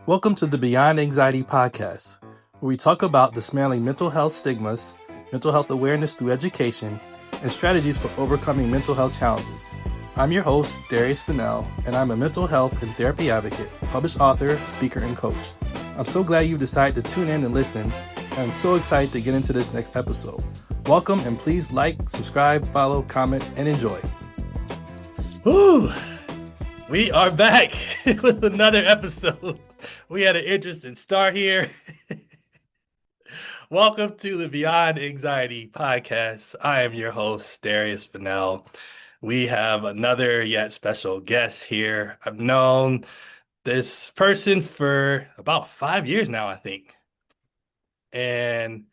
Welcome to the Beyond Anxiety podcast, where we talk about dismantling mental health stigmas, mental health awareness through education, and strategies for overcoming mental health challenges. I'm your host, Darius Fennell, and I'm a mental health and therapy advocate, published author, speaker, and coach. I'm so glad you've decided to tune in and listen, and I'm so excited to get into this next episode. Welcome, and please like, subscribe, follow, comment, and enjoy. Woo! We are back with another episode. We had an interesting start here. Welcome to the Beyond Anxiety podcast. I am your host, Darius Fennell. We have another yet special guest here. I've known this person for about 5 years now, I think. And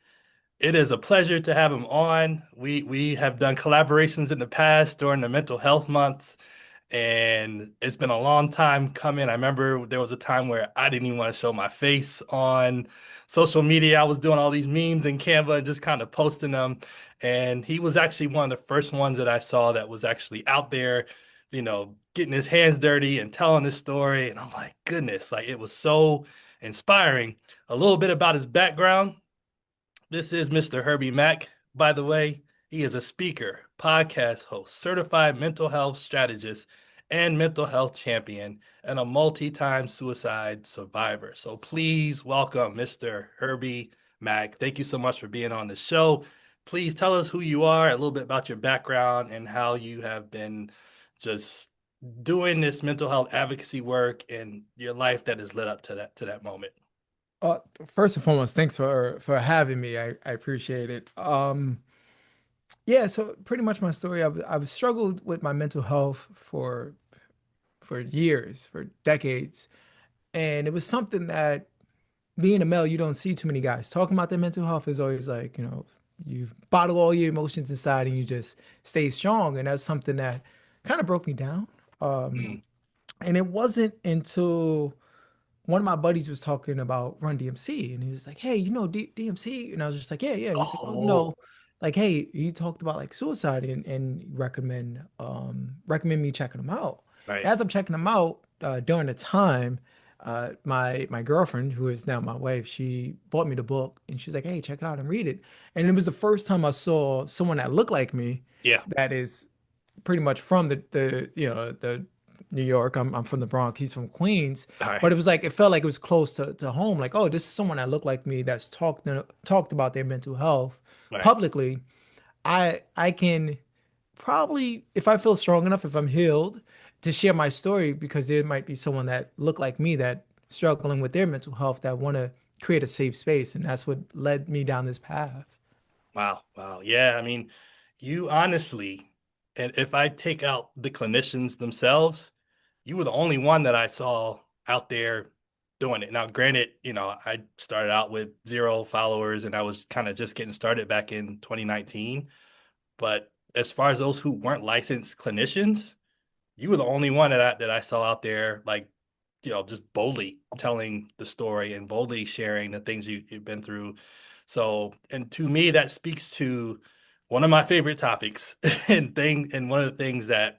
it is a pleasure to have him on. We have done collaborations in the past during the mental health months. And it's been a long time coming. I remember there was a time where I didn't even want to show my face on social media. I was doing all these memes in Canva and just kind of posting them. And he was actually one of the first ones that I saw that was actually out there, getting his hands dirty and telling his story. And I'm like, goodness, like it was so inspiring. A little bit about his background. This is Mr. Herbie Mack, by the way. He is a speaker, podcast host, certified mental health strategist, and mental health champion, and a multi-time suicide survivor. So please welcome Mr. Herbie Mack. Thank you so much for being on the show. Please tell us who you are, a little bit about your background, and how you have been just doing this mental health advocacy work in your life that has led up to that moment. First and foremost, thanks for having me. I appreciate it. Yeah, so pretty much my story. I've struggled with my mental health for years, for decades, and it was something that being a male, you don't see too many guys talking about their mental health. Is always like, you bottle all your emotions inside and you just stay strong, and that's something that kind of broke me down. Um, Mm. and it wasn't until one of my buddies was talking about Run DMC, and he was like, "Hey, DMC?" And I was just like, "Yeah, yeah." And he's like, "Oh, Oh, like, hey, you talked about like suicide and recommend me checking them out." right. As I'm checking them out during the time, my girlfriend, who is now my wife, she bought me the book, and she was like, "Hey, check it out and read it." And it was the first time I saw someone that looked like me, Yeah. that is pretty much from the New York. I'm from the Bronx. He's from Queens. All But right. it was like it felt like it was close to home. Like, oh, this is someone that looked like me that's talked about their mental health Right. publicly. I can probably, if I feel strong enough, if I'm healed, to share my story, because there might be someone that looked like me that struggling with their mental health that want to create a safe space, and that's what led me down this path. Wow. Wow. Yeah. I mean, you honestly, and if I take out the clinicians themselves, you were the only one that I saw out there doing it. Now, granted, I started out with 0 followers and I was kind of just getting started back in 2019. But as far as those who weren't licensed clinicians, you were the only one that I saw out there, like, just boldly telling the story and boldly sharing the things you've been through. So, and to me, that speaks to one of my favorite topics and one of the things that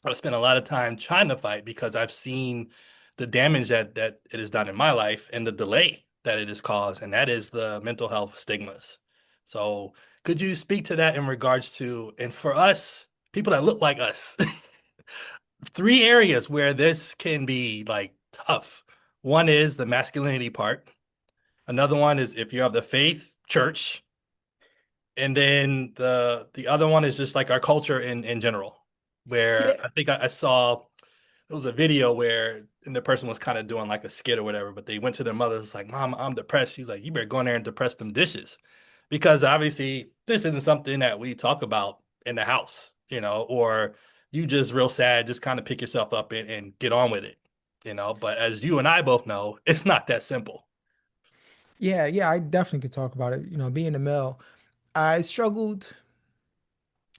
I've spent a lot of time trying to fight because I've seen the damage that it has done in my life and the delay that it has caused, and that is the mental health stigmas. So, could you speak to that in regards to, and for us, people that look like us, three areas where this can be like tough. One is the masculinity part. Another one is if you have the faith, church, and then the other one is just like our culture in general, where Yeah, I think I saw it was a video where and the person was kind of doing like a skit or whatever, but they went to their mother, was like, "Mom, I'm depressed." She's like, "You better go in there and depress them dishes," because obviously this isn't something that we talk about in the house, or you just real sad, just kind of pick yourself up and get on with it. But as you and I both know, it's not that simple. yeah, I definitely could talk about it. Being a male, I struggled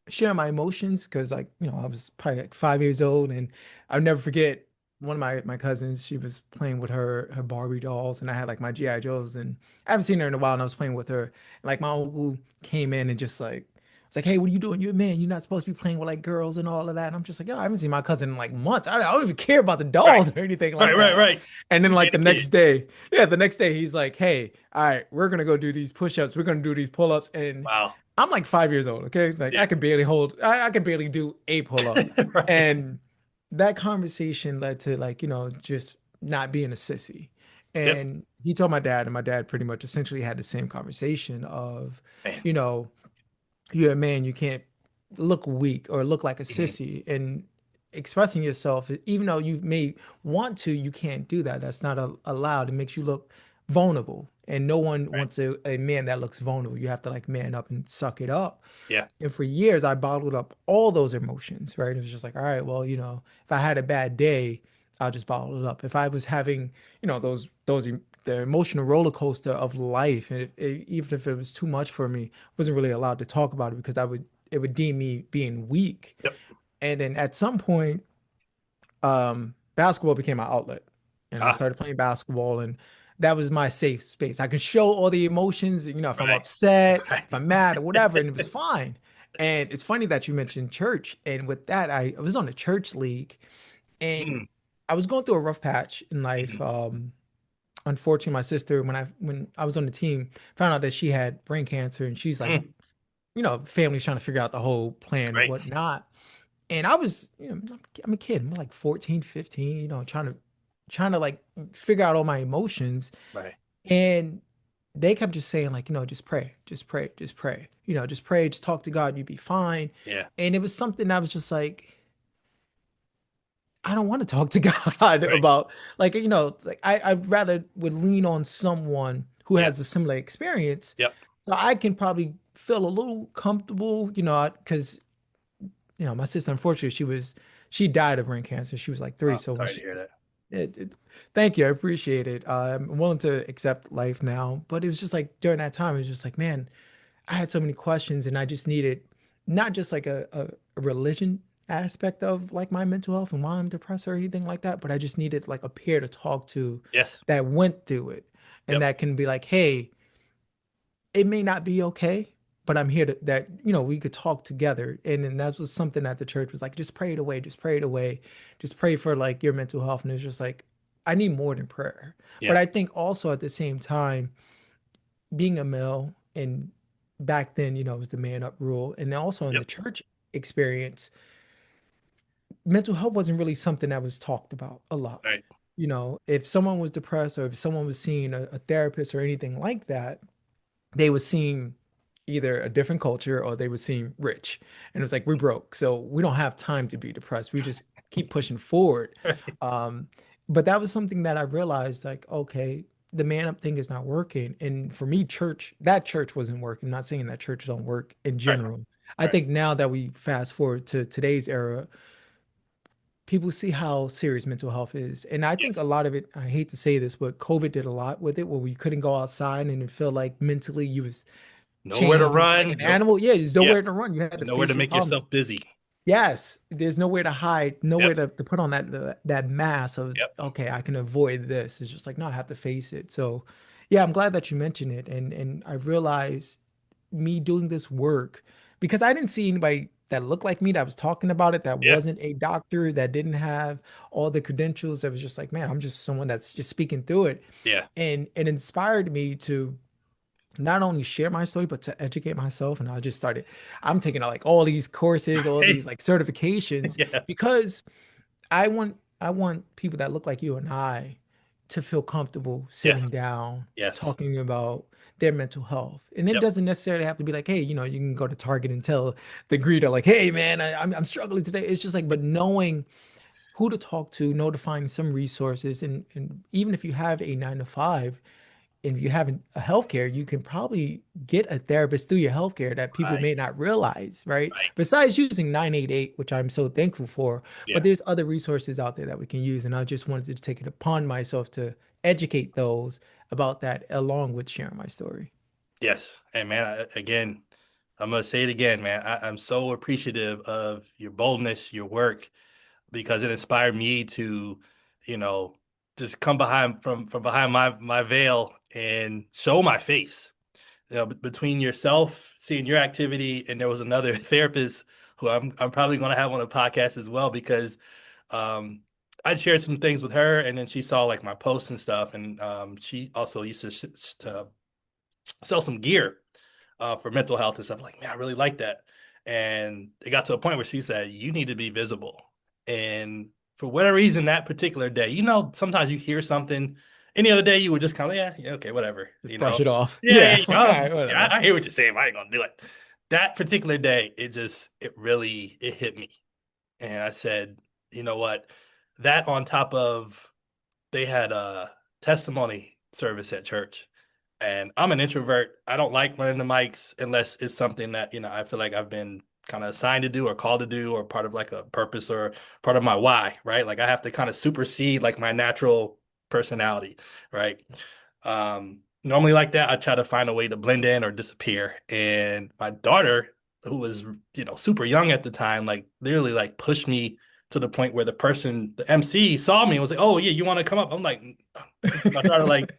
sharing my emotions because, like, I was probably like 5 years old, and I'll never forget one of my cousins. She was playing with her Barbie dolls, and I had like my GI Joes, and I haven't seen her in a while, and I was playing with her. And, like, my uncle came in and just like It's like, hey, what are you doing? You're a man. You're not supposed to be playing with like girls and all of that. And I'm just like, yo, I haven't seen my cousin in like months. I don't even care about the Right. dolls or anything Right. like Right. that. Right. And then You like being the a kid. next day, yeah, the next day he's like, hey, all right, we're gonna go do these push-ups. We're gonna do these pull-ups. And Wow. I'm like 5 years old. Okay, like Yeah. I could barely do a pull-up. Right. And that conversation led to like, just not being a sissy. Yep. And he told my dad, and my dad pretty much essentially had the same conversation of, Man. you know, you're a man, you can't look weak or look like a Mhm. sissy. And expressing yourself, even though you may want to, you can't do that. That's not allowed. It makes you look vulnerable. And no one Right. wants a man that looks vulnerable. You have to like man up and suck it up. Yeah. And for years, I bottled up all those emotions, right? It was just like, all right, well, if I had a bad day, I'll just bottle it up. If I was having, the emotional roller coaster of life, and even if it was too much for me, I wasn't really allowed to talk about it because it would deem me being weak. Yep. And then at some point, basketball became my outlet, and I Ah. started playing basketball, and that was my safe space. I could show all the emotions, if I'm Right. upset, if Right. I'm mad or whatever, and it was fine. And it's funny that you mentioned church, and with that, I was on the church league, and Mm. I was going through a rough patch in life. Mhm. Unfortunately, my sister, when I was on the team, found out that she had brain cancer, and she's like, Mm. family's trying to figure out the whole plan and Right. whatnot. And I was, I'm a kid. I'm like 14, 15, trying to like figure out all my emotions. Right. And they kept just saying like, just pray, just pray, just pray. Just pray, just talk to God, you'll be fine. Yeah. And it was something I was just like, I don't want to talk to God Right. about like, like I'd rather would lean on someone who Yeah. has a similar experience. Yep. So I can probably feel a little comfortable, because my sister, unfortunately, she died of brain cancer. She was like three. Oh, So when sorry to she hear was, that. thank you. I appreciate it. I'm willing to accept life now. But it was just like during that time, it was just like, man, I had so many questions and I just needed not just like a religion aspect of like my mental health and why I'm depressed or anything like that, but I just needed like a peer to talk to Yes. that went through it and Yep. that can be like, hey, it may not be okay, but I'm here to that, we could talk together. And then that was something that the church was like, just pray it away, just pray it away, just pray for like your mental health. And it's just like, I need more than prayer. But Yeah. I think also at the same time, being a male and back then, it was the man up rule. And then also in Yep. the church experience, mental health wasn't really something that was talked about a lot. Right. If someone was depressed or if someone was seeing a therapist or anything like that, they would seem either a different culture or they would seem rich. And it was like, we're broke. So we don't have time to be depressed. We just keep pushing forward. Right. Um, but that was something that I realized like, okay, the man up thing is not working. And for me, that church wasn't working. I'm not saying that church don't work in Right. general. I Right. think now that we fast forward to today's era, people see how serious mental health is. And I think Yes. a lot of it, I hate to say this, but COVID did a lot with it where we couldn't go outside and it felt like mentally you was Nowhere to chained like run. an Nope. animal. Yeah, there's Yep. nowhere to run. You had to Nowhere to face your make problems. yourself busy. Yes, there's nowhere to hide, Yep. nowhere to put on that mask of Yep. okay, I can avoid this. It's just like no, I have to face it. So, yeah, I'm glad that you mentioned it, and I realized me doing this work because I didn't see anybody that looked like me that was talking about it that Yeah. wasn't a doctor that didn't have all the credentials. That was just like, man, I'm just someone that's just speaking through it, Yeah. and it inspired me to not only share my story, but to educate myself. And I just started, I'm taking like all these courses, all Hey. these like certifications Yeah. because I want people that look like you and I to feel comfortable Yes. sitting down, Yes. talking about their mental health. And it Yep. doesn't necessarily have to be like, hey, you can go to Target and tell the greeter, like, hey man, I'm struggling today. It's just like, but knowing who to talk to, notifying some resources, and even if you have a 9 to 5, and if you have a healthcare, you can probably get a therapist through your healthcare that people Right. may not realize, right? Right. Besides using 988, which I'm so thankful for, but Yeah. there's other resources out there that we can use. And I just wanted to take it upon myself to educate those about that along with sharing my story. Yes. And man, again, I'm gonna say it again, man. I'm so appreciative of your boldness, your work, because it inspired me to, you know, just come behind from behind my veil and show my face. between yourself seeing your activity, and there was another therapist who I'm probably going to have on a podcast as well, because um, I shared some things with her, and then she saw like my posts and stuff, and she also used to sell some gear for mental health and stuff. Like, man, I really like that. And it got to a point where she said, you need to be visible. And for whatever reason, that particular day, sometimes you hear something. Any other day, you would just kind of, yeah, okay, whatever, Just brush it off. Yeah, Yeah. yeah, All right, yeah, whatever. I hear what you're saying. But I ain't gonna do it. That particular day, it hit me. And I said, you know what? That on top of they had a testimony service at church. And I'm an introvert. I don't like running the mics unless it's something that, I feel like I've been kind of assigned to do or called to do or part of like a purpose or part of my why, right? Like I have to kind of supersede like my natural personality, right? Normally like that, I try to find a way to blend in or disappear. And my daughter, who was, super young at the time, like literally like pushed me to the point where the MC saw me and was like, "Oh yeah, you want to come up?" I'm like, my daughter like,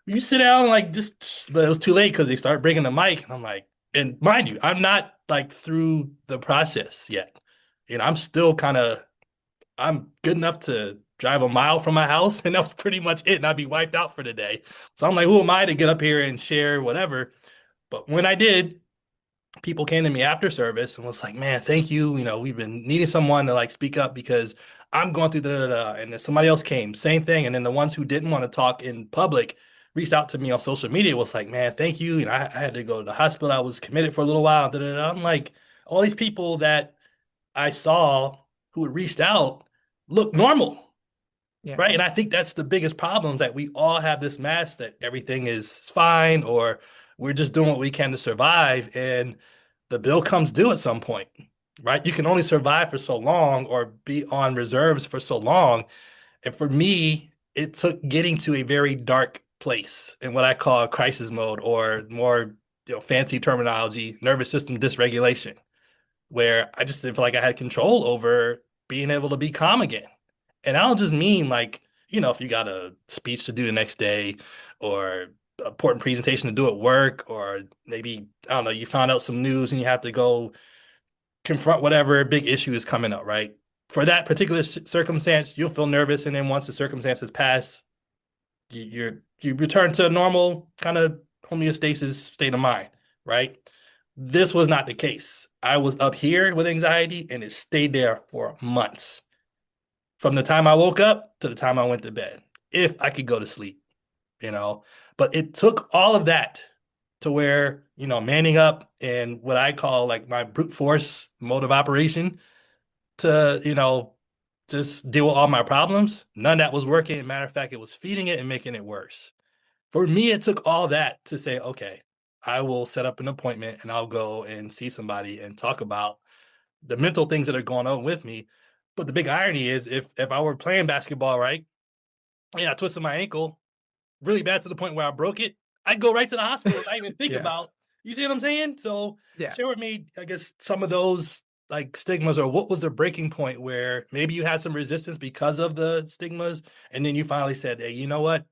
"You sit down," like just, but it was too late because they started bringing the mic, and I'm like, and mind you, I'm not like through the process yet. I'm still I'm good enough to drive a mile from my house, and that was pretty much it, and I'd be wiped out for the day. So I'm like, who am I to get up here and share whatever? But when I did, people came to me after service and was like, "Man, thank you. We've been needing someone to like speak up because I'm going through da da da." And then somebody else came, same thing. And then the ones who didn't want to talk in public reached out to me on social media, was like, "Man, thank you. I had to go to the hospital. I was committed for a little while." Da, da, da. I'm like, all these people that I saw who had reached out look normal. Yeah. Right. And I think that's the biggest problem, that we all have this mask that everything is fine, or we're just doing what we can to survive. And the bill comes due at some point, right? You can only survive for so long or be on reserves for so long. And for me, it took getting to a very dark place in what I call crisis mode, or more, fancy terminology, nervous system dysregulation, where I just didn't feel like I had control over being able to be calm again. And I don't just mean like, if you got a speech to do the next day, or an important presentation to do at work, or maybe, I don't know, you found out some news and you have to go confront whatever big issue is coming up, right? For that particular circumstance, you'll feel nervous. And then once the circumstances pass, you return to a normal kind of homeostasis state of mind, right? This was not the case. I was up here with anxiety, and it stayed there for months, from the time I woke up to the time I went to bed, if I could go to sleep, you know. But it took all of that to where, manning up and what I call like my brute force mode of operation to, just deal with all my problems. None of that was working. Matter of fact, it was feeding it and making it worse. For me, it took all that to say, okay, I will set up an appointment and I'll go and see somebody and talk about the mental things that are going on with me. But the big irony is, if I were playing basketball, right, yeah, I twisted my ankle really bad to the point where I broke it, I'd go right to the hospital and I even think Yeah. about, you see what I'm saying? So share with Yes. me, I guess, some of those like stigmas, or what was the breaking point where maybe you had some resistance because of the stigmas, and then you finally said, hey, you know what?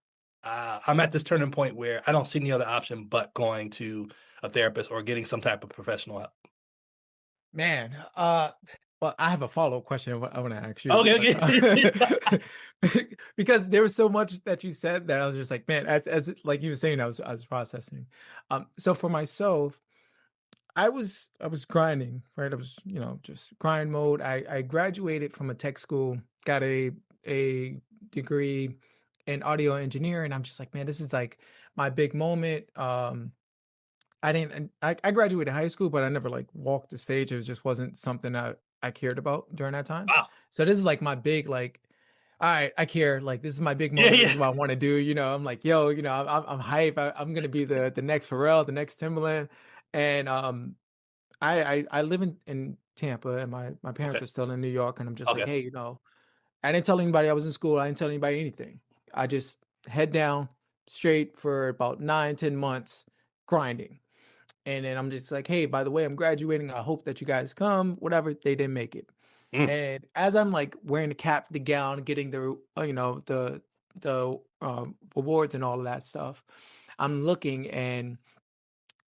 I'm at this turning point where I don't see any other option but going to a therapist or getting some type of professional help. Man, well, I have a follow-up question I want to ask you, but Okay, okay. because there was so much that you said that I was just like, man, as like you were saying, I was processing. So for myself, I was grinding, right? I was, just grind mode. I graduated from a tech school, got a degree in audio engineering. I'm just like, man, this is like my big moment. I graduated high school, but I never like walked the stage. It just wasn't something that I cared about during that time. Wow. So this is like my big like, all right, I care. Like this is my big Yeah, moment. This yeah. is what I want to do. I'm like, yo, I'm hype. I'm gonna be the next Pharrell, the next Timbaland, and I live in Tampa, and my parents Okay. are still in New York, and I'm just like, Okay. hey, I didn't tell anybody I was in school. I didn't tell anybody anything. I just head down straight for about 9, 10 months grinding. And then I'm just like, hey, by the way, I'm graduating. I hope that you guys come. Whatever. They didn't make it. Mm. And as I'm like wearing the cap, the gown, getting the the awards and all of that stuff, I'm looking, and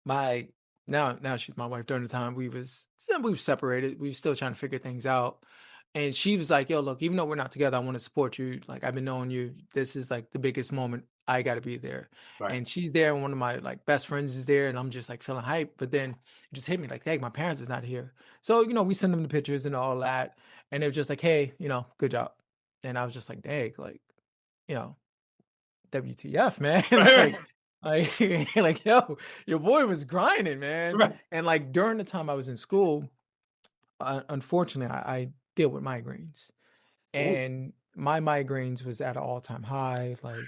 my now she's my wife. During the time we were separated, we were still trying to figure things out. And she was like, "Yo, look, even though we're not together, I want to support you. Like I've been knowing you. This is like the biggest moment. I got to be there." Right. And she's there, and one of my like best friends is there, and I'm just like feeling hype. But then it just hit me like, "Hey, my parents is not here." So we send them the pictures and all that, and they're just like, "Hey, good job." And I was just like, "Dang, like, you know, WTF, man?" Right. like, yo, your boy was grinding, man. Right. And like during the time I was in school, unfortunately, I deal with migraines, Ooh. and my migraines was at an all-time high. Like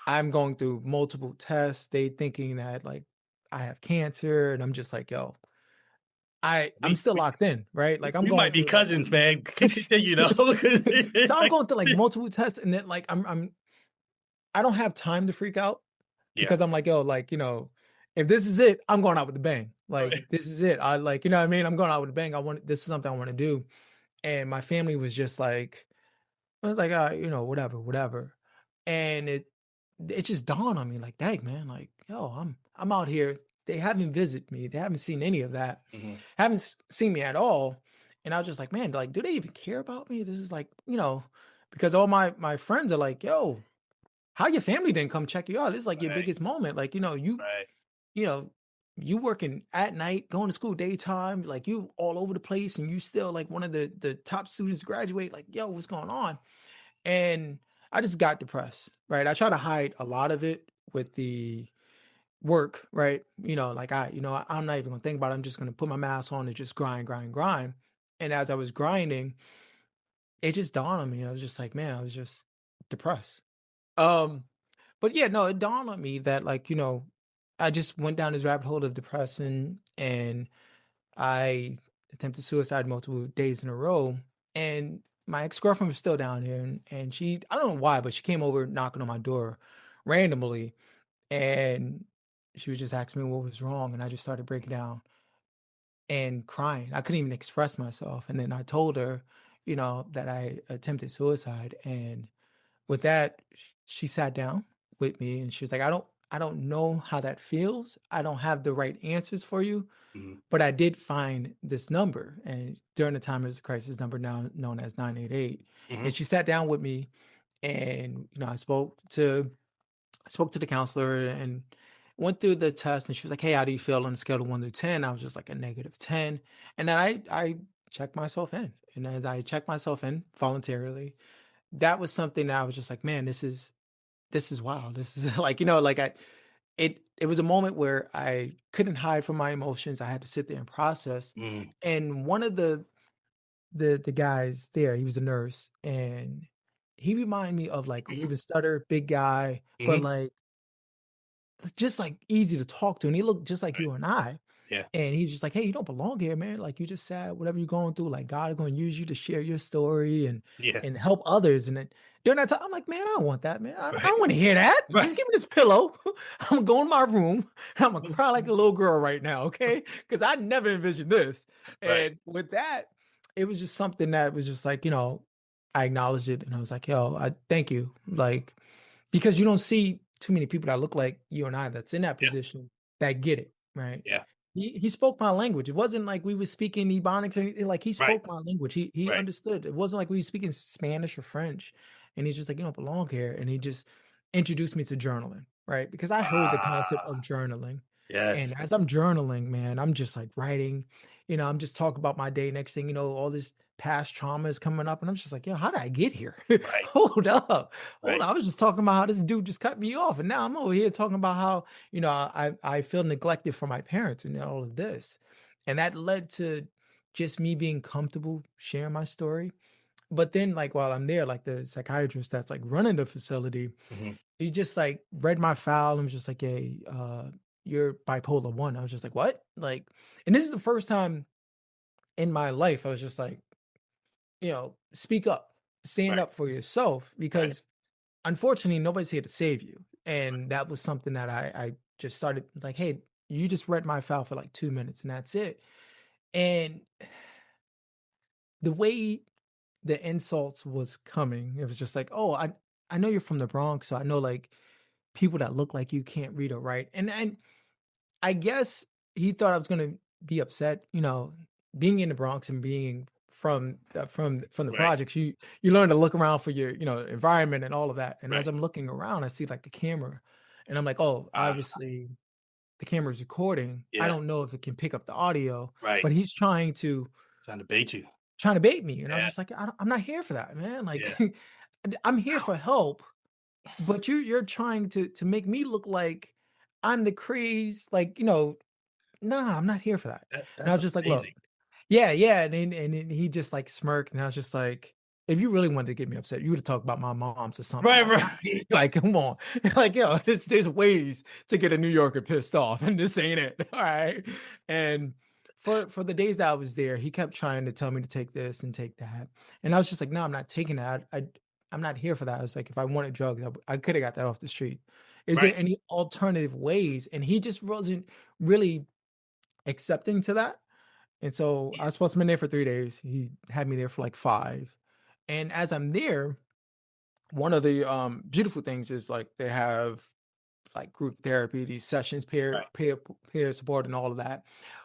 I'm going through multiple tests, they thinking that like I have cancer, and I'm just like, yo, I'm We, still we locked in, right? Like I'm we might going be through like cousins, man. Continue though. so I'm going through like multiple tests, and then like I don't have time to freak out Yeah. because I'm like, yo, like, if this is it, I'm going out with the bang. Like, Right. this is it. I like, what I mean? I'm going out with a bang. This is something I want to do. And my family was just like, I was like, whatever, whatever. And it just dawned on me like, dang, man, like, yo, I'm out here. They haven't visited me. They haven't seen any of that. Mhm. Haven't seen me at all. And I was just like, man, like, do they even care about me? This is like, because all my friends are like, yo, how your family didn't come check you out? This is like your Right. biggest moment. Like, Right. you know, you working at night, going to school daytime, like you all over the place, and you still like one of the top students to graduate. Like, yo, what's going on? And I just got depressed, right? I try to hide a lot of it with the work, right? Like I'm not even gonna think about it. I'm just gonna put my mask on and just grind, grind, grind. And as I was grinding, it just dawned on me. I was just like, man, I was just depressed. Um, but yeah, no, it dawned on me that like, I just went down this rabbit hole of depression, and I attempted suicide multiple days in a row. And my ex-girlfriend was still down here, and she, I don't know why, but she came over knocking on my door randomly, and she was just asking me what was wrong, and I just started breaking down and crying. I couldn't even express myself. And then I told her, that I attempted suicide. And with that, she sat down with me, and she was like, I don't know how that feels. I don't have the right answers for you, Mhm. but I did find this number. And during the time, it was a crisis number now known as 988. Mhm. And she sat down with me, and I spoke to the counselor and went through the test, and she was like, "Hey, how do you feel on a scale of 1 to 10?" I was just like a -10. And then I checked myself in. And as I checked myself in voluntarily, that was something that I was just like, man, this is wild. This is like, like it was a moment where I couldn't hide from my emotions. I had to sit there and process. Mhm. And one of the guys there, he was a nurse, and he reminded me of like Mhm. Ruben Stutter, big guy, but Mhm. like just like easy to talk to. And he looked just like Right. you and I. Yeah. And he's just like, "Hey, you don't belong here, man. Like, you just sad, whatever you're going through. Like, God is going to use you to share your story Yeah. and help others." And then during that time, I'm like, "Man, I don't want that, man. I Right. don't want to hear that. Right. Just give me this pillow. I'm going to my room. And I'm gonna cry like a little girl right now, okay? Because I never envisioned this." Right. And with that, it was just something that was just like, I acknowledged it, and I was like, "Yo, I thank you." Like, because you don't see too many people that look like you and I that's in that Yeah. position that get it, right? Yeah. He spoke my language. It wasn't like we were speaking Ebonics or anything. Like he Right. spoke my language. He Right. understood. It wasn't like we were speaking Spanish or French. And he's just like, "You don't belong here." And he just introduced me to journaling, right? Because I heard the concept Ah. of journaling. Yes. And as I'm journaling, man, I'm just like writing, I'm just talking about my day. Next thing you know, all this past trauma is coming up. And I'm just like, yo, how did I get here? Right. Hold up. Hold Right. on. I was just talking about how this dude just cut me off. And now I'm over here talking about how, I feel neglected from my parents and all of this. And that led to just me being comfortable sharing my story. But then, like, while I'm there, like the psychiatrist that's like running the facility, Mhm. he just like read my file and was just like, "Hey, you're bipolar 1." I was just like, "What?" Like, and this is the first time in my life I was just like, speak up, stand Right. up for yourself, Right. because unfortunately nobody's here to save you. And that was something that I just started like, "Hey, you just read my file for like 2 minutes and that's it." And the way the insults was coming, it was just like, "Oh, I know you're from the Bronx, so I know like people that look like you can't read or write." And I guess he thought I was gonna be upset, being in the Bronx and being from the Right. projects, you learn to look around for your, environment and all of that. And as Right. I'm looking around, I see like the camera, and I'm like, oh, Uh, obviously the camera's recording. I yeah. don't know if it can pick up the audio, Right. but he's Trying to bait you. trying to bait me, and I was Yeah. just like, I'm not here for that, man. Like, Yeah. I'm here Wow. for help, but you're trying to make me look like I'm the craze, like, nah, I'm not here for that. And I That's was just like, look, amazing. yeah, yeah. And then he just like smirked, and I was just like, if you really wanted to get me upset, you would have talked about my moms or something. Right. Like, Right. like, come on. Like, there's ways to get a New Yorker pissed off, and this ain't it. All right. And for the days that I was there, he kept trying to tell me to take this and take that. And I was just like, no, I'm not taking that. I'm not here for that. I was like, if I wanted drugs, I could have got that off the street. Is there Right. any alternative ways? And he just wasn't really accepting to that. And so I was supposed to be there for 3 days. He had me there for like 5. And as I'm there, one of the beautiful things is like they have like group therapy, these sessions, Right. peer support, and all of that.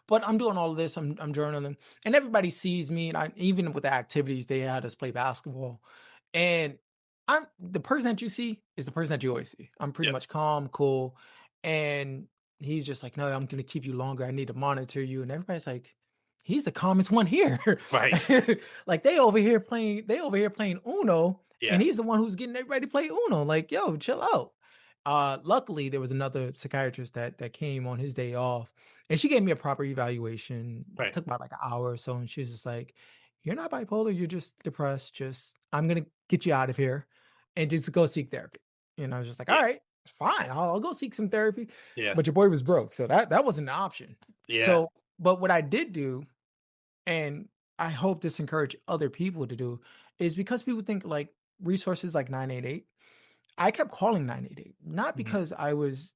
But I'm doing all of this. I'm journaling, and everybody sees me. And I even with the activities they had us play basketball, and I'm the person that you see is the person that you always see. I'm pretty Yep. much calm, cool, and he's just like, no, I'm gonna keep you longer. I need to monitor you, and everybody's like. He's the calmest one here. Right. Like they over here playing Uno, and Yeah. he's the one who's getting everybody to play Uno. Like, yo, chill out. Luckily, there was another psychiatrist that came on his day off, and she gave me a proper evaluation. It Right. took about like an hour or so, and she was just like, "You're not bipolar. You're just depressed. Just I'm gonna get you out of here, and just go seek therapy." And I was just like, Yeah. "All right, fine. I'll go seek some therapy." Yeah. But your boy was broke, so that wasn't an option. Yeah. So, but what I did do, and I hope this encouraged other people to do, is because people think like resources like 988. I kept calling 988, not Mhm. because I was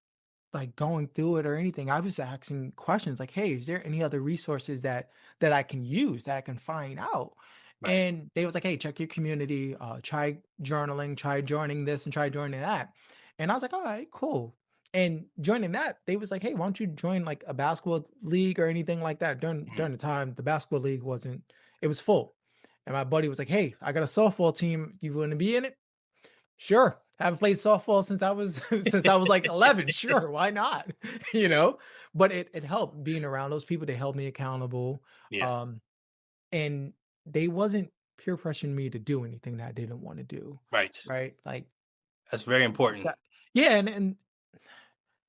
like going through it or anything. I was asking questions like, "Hey, is there any other resources that I can use that I can find out?" Right. And they was like, "Hey, check your community, try journaling, try joining this and try joining that." And I was like, "All right, cool." And joining that, they was like, "Hey, why don't you join like a basketball league or anything like that?" Mhm. During the time, the basketball league wasn't, it was full. And my buddy was like, "Hey, I got a softball team. You want to be in it?" Sure. Haven't played softball since I was since I was like 11. Sure, why not? You know? But it helped being around those people. They held me accountable. Yeah. Um, and they wasn't peer pressuring me to do anything that I didn't want to do. Right. Right. Like That's very important. that. Yeah, and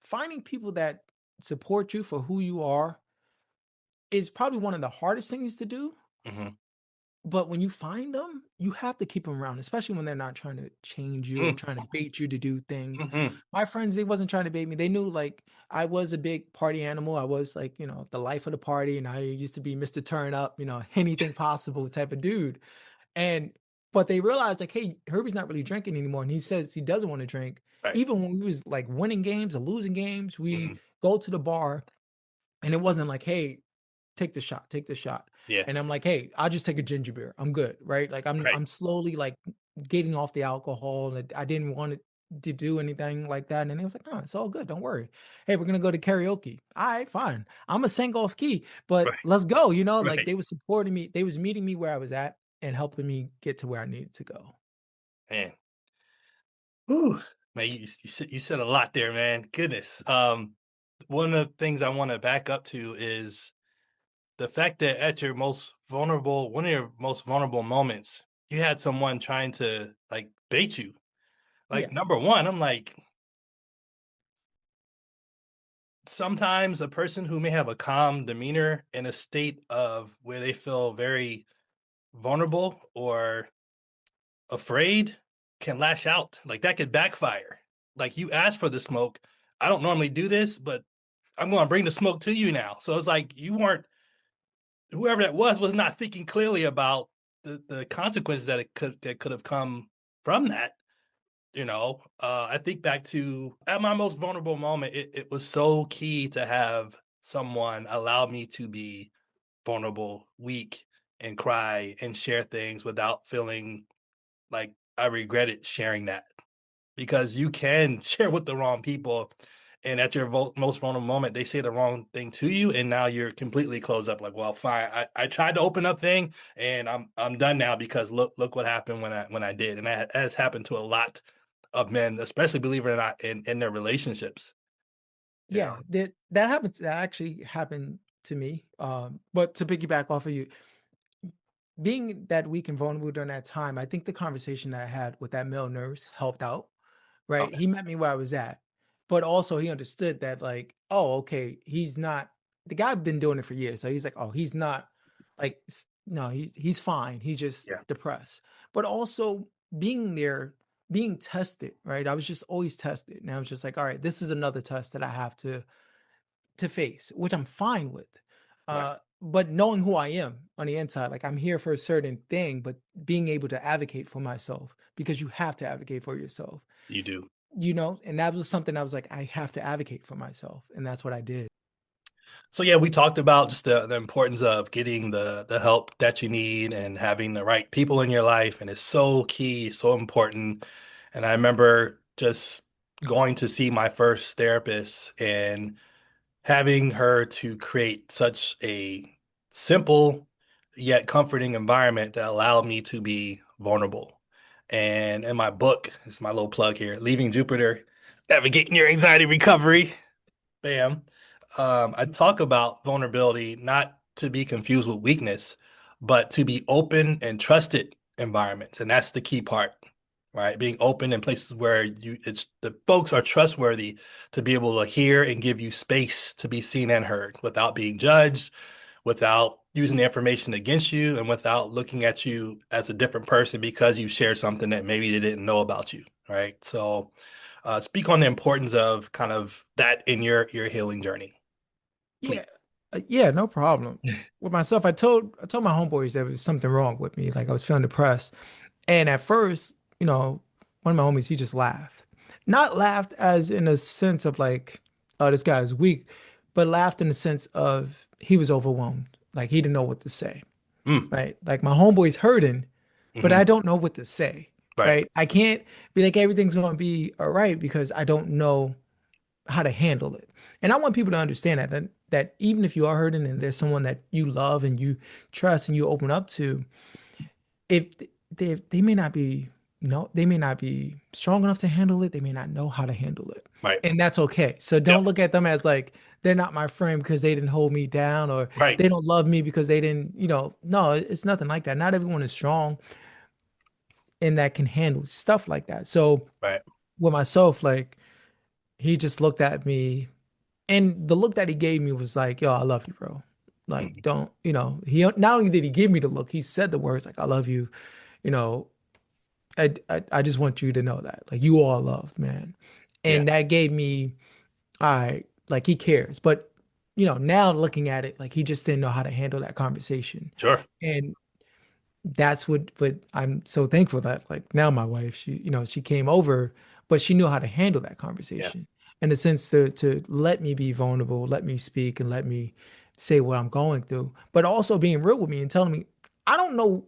finding people that support you for who you are is probably one of the hardest things to do. Hmm. But when you find them, you have to keep them around, especially when they're not trying to change you or trying to bait you to do things. Mm-hmm. My friends, they wasn't trying to bait me. They knew like I was a big party animal. I was like, the life of the party, and I used to be Mr. Turn Up, anything possible type of dude. And but they realized like, hey, Herbie's not really drinking anymore, and he says he doesn't want to drink. Right. Even when we was like winning games or losing games, we Hmm. go to the bar, and it wasn't like, hey, take the shot, take the shot. Yeah. And I'm like, hey, I'll just take a ginger beer. I'm good, right? Like I'm Right. I'm slowly like getting off the alcohol, and I didn't want it to do anything like that. And then it was like, no, it's all good. Don't worry. Hey, we're gonna go to karaoke. All right, fine. I'm a sing off key, but Right. let's go. Like Right. they was supporting me, they was meeting me where I was at and helping me get to where I needed to go. Man. Whew. Man, you said a lot there, man. Goodness. One of the things I want to back up to is the fact that at your most vulnerable, one of your most vulnerable moments, you had someone trying to like bait you. Like Yeah. number one, I'm like, sometimes a person who may have a calm demeanor in a state of where they feel very vulnerable or afraid can lash out. Like that could backfire. Like you asked for the smoke. I don't normally do this, but I'm going to bring the smoke to you now. So it's like you weren't, whoever that was not thinking clearly about the consequences that could have come from that. I think back to at my most vulnerable moment, it was so key to have someone allow me to be vulnerable, weak, and cry and share things without feeling like I regretted sharing that. Because you can share with the wrong people and at your most vulnerable moment, they say the wrong thing to you, and now you're completely closed up. Like, well, fine, I tried to open up thing, and I'm done now because look what happened when I did, and that has happened to a lot of men, especially believe it or not, in their relationships. You know, Yeah, that happens. That actually happened to me. But to piggyback off of you, being that weak and vulnerable during that time, I think the conversation that I had with that male nurse helped out, right? okay, He met me where I was at, but also he understood that, like, oh, okay, he's not the guy been doing it for years. So he's like, oh, he's not like no, he's fine. He's just yeah, depressed. But also being there, being tested, right? I was just always tested. And I was just like, all right, this is another test that I have to face, which I'm fine with. right, But knowing who I am on the inside, like I'm here for a certain thing, but being able to advocate for myself because you have to advocate for yourself, you do. and that was something I was like, I have to advocate for myself. And that's what I did. So yeah, we talked about just the importance of getting the help that you need and having the right people in your life, and it's so key, so important. And I remember just going to see my first therapist and having her to create such a simple yet comforting environment that allowed me to be vulnerable. And in my book, it's my little plug here, Leaving Jupiter, Navigating Your Anxiety Recovery. Bam. I talk about vulnerability not to be confused with weakness, but to be open and trusted environments. And that's the key part, right? Being open in places where it's the folks are trustworthy to be able to hear and give you space to be seen and heard without being judged, without using the information against you, and without looking at you as a different person because you shared something that maybe they didn't know about you, right? So, speak on the importance of kind of that in your healing journey, please. Yeah. Yeah, no problem. With myself, I told my homeboys there was something wrong with me. Like I was feeling depressed. And at first, one of my homies, he just laughed. Not laughed as in a sense of like, oh, this guy is weak, but laughed in the sense of he was overwhelmed. Like he didn't know what to say, Mm, right? Like my homeboy's hurting, but hmm. I don't know what to say, Right, right? I can't be like everything's going to be all right because I don't know how to handle it. And I want people to understand that even if you are hurting and there's someone that you love and you trust and you open up to, if they may not be no they may not be strong enough to handle it, they may not know how to handle it, right, and that's okay. So yep, don't look at them as like they're not my friend because they didn't hold me down, or right, they don't love me because they didn't, no, it's nothing like that. Not everyone is strong and that can handle stuff like that. So right, with myself, like, he just looked at me, and the look that he gave me was like, yo, I love you, bro. Like, mhm, don't, he not only did he give me the look, he said the words like, I love you, you know I just want you to know that, like, you are loved, man. yeah, And that gave me, all right, like, he cares. But, now looking at it, like, he just didn't know how to handle that conversation. sure, And that's what I'm so thankful that, like, now my wife, she came over, but she knew how to handle that yeah, conversation in the sense to let me be vulnerable, let me speak, and let me say what I'm going through, but also being real with me and telling me, I don't know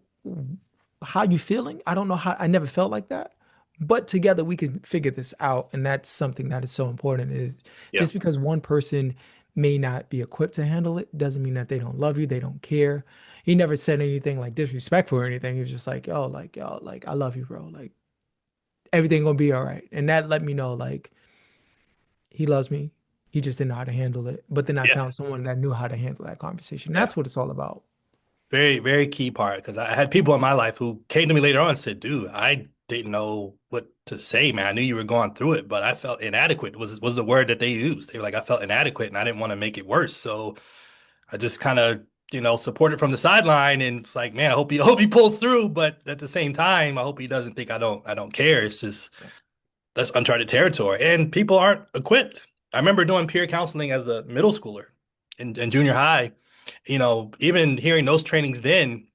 how you feeling. I don't know how, I never felt like that. But together we can figure this out. And that's something that is so important, is yeah, just because one person may not be equipped to handle it doesn't mean that they don't love you, they don't care. He never said anything like disrespectful or anything. He was just like, yo, like, I love you, bro. Like, everything gonna be all right. And that let me know, like, he loves me. He just didn't know how to handle it. But then I yeah, found someone that knew how to handle that conversation. yeah. That's what it's all about. Very, very key part because I had people in my life who came to me later on and said, "Dude, I didn't know what to say, man. I knew you were going through it, but I felt inadequate." Was the word that they used? They were like, "I felt inadequate, and I didn't want to make it worse, so I just kind of, supported from the sideline." And it's like, man, I hope he pulls through, but at the same time, I hope he doesn't think I don't care. It's just that's uncharted territory, and people aren't equipped. I remember doing peer counseling as a middle schooler in junior high. Even hearing those trainings then,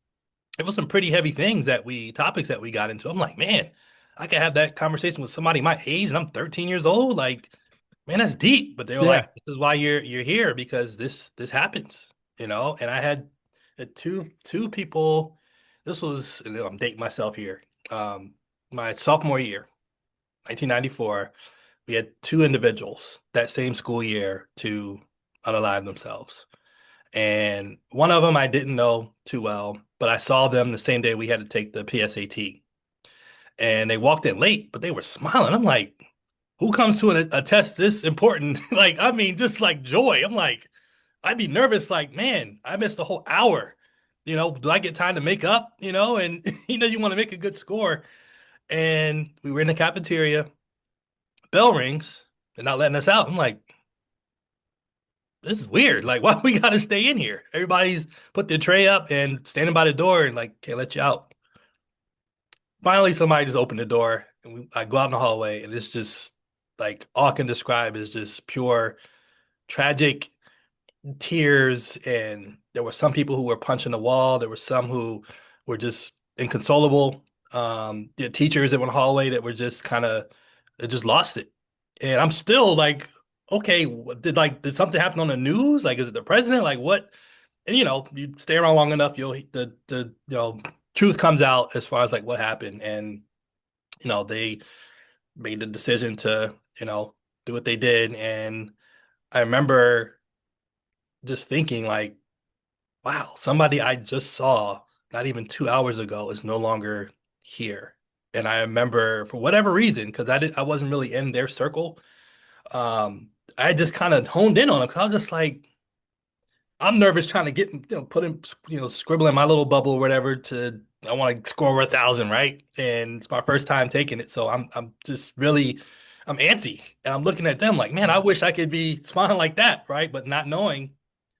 it was some pretty heavy topics that we got into. I'm like, man, I could have that conversation with somebody my age, and I'm 13 years old. Like, man, that's deep. But they were like, Yeah. this is why you're here because this happens, And I had two people. This was, and I'm dating myself here. My sophomore year, 1994. we had two individuals that same school year to unalive themselves. And one of them I didn't know too well, but I saw them the same day we had to take the PSAT. And they walked in late, but they were smiling. I'm like, who comes to a test this important? Like, I mean, just like joy. I'm like, I'd be nervous, like, man, I missed a whole hour. Do I get time to make up? And you want to make a good score. And we were in the cafeteria, bell rings, they're not letting us out. I'm like, this is weird. Like, why we gotta stay in here? Everybody's put their tray up and standing by the door and like, can't let you out. Finally, somebody just opened the door and I go out in the hallway and it's just like all I can describe is just pure tragic tears. And there were some people who were punching the wall. There were some who were just inconsolable. The teachers that were in the hallway that were just kind of, they just lost it. And I'm still like, okay, did something happen on the news? Like, is it the president? Like what? And you stay around long enough, the truth comes out as far as like what happened. And they made the decision to, do what they did. And I remember just thinking like, wow, somebody I just saw not even 2 hours ago is no longer here. And I remember for whatever reason, because I wasn't really in their circle, I just kind of honed in on them because I was just like, I'm nervous trying to get, put in, scribble in my little bubble or whatever I want to score over 1,000, right? And it's my first time taking it. So I'm just really, I'm antsy. And I'm looking at them like, man, I wish I could be smiling like that, right? But not knowing,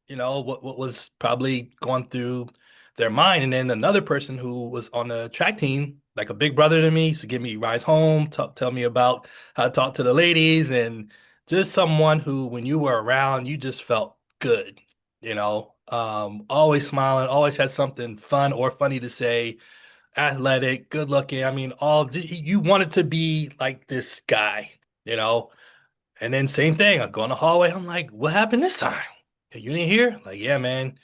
what was probably going through their mind. And then another person who was on the track team, like a big brother to me, used to give me rides home, tell me about how to talk to the ladies, and just someone who, when you were around, you just felt good, always smiling, always had something fun or funny to say, athletic, good looking. I mean, you wanted to be like this guy, you know? And then same thing, I go in the hallway, I'm like, what happened this time? You didn't hear? Like, yeah, man.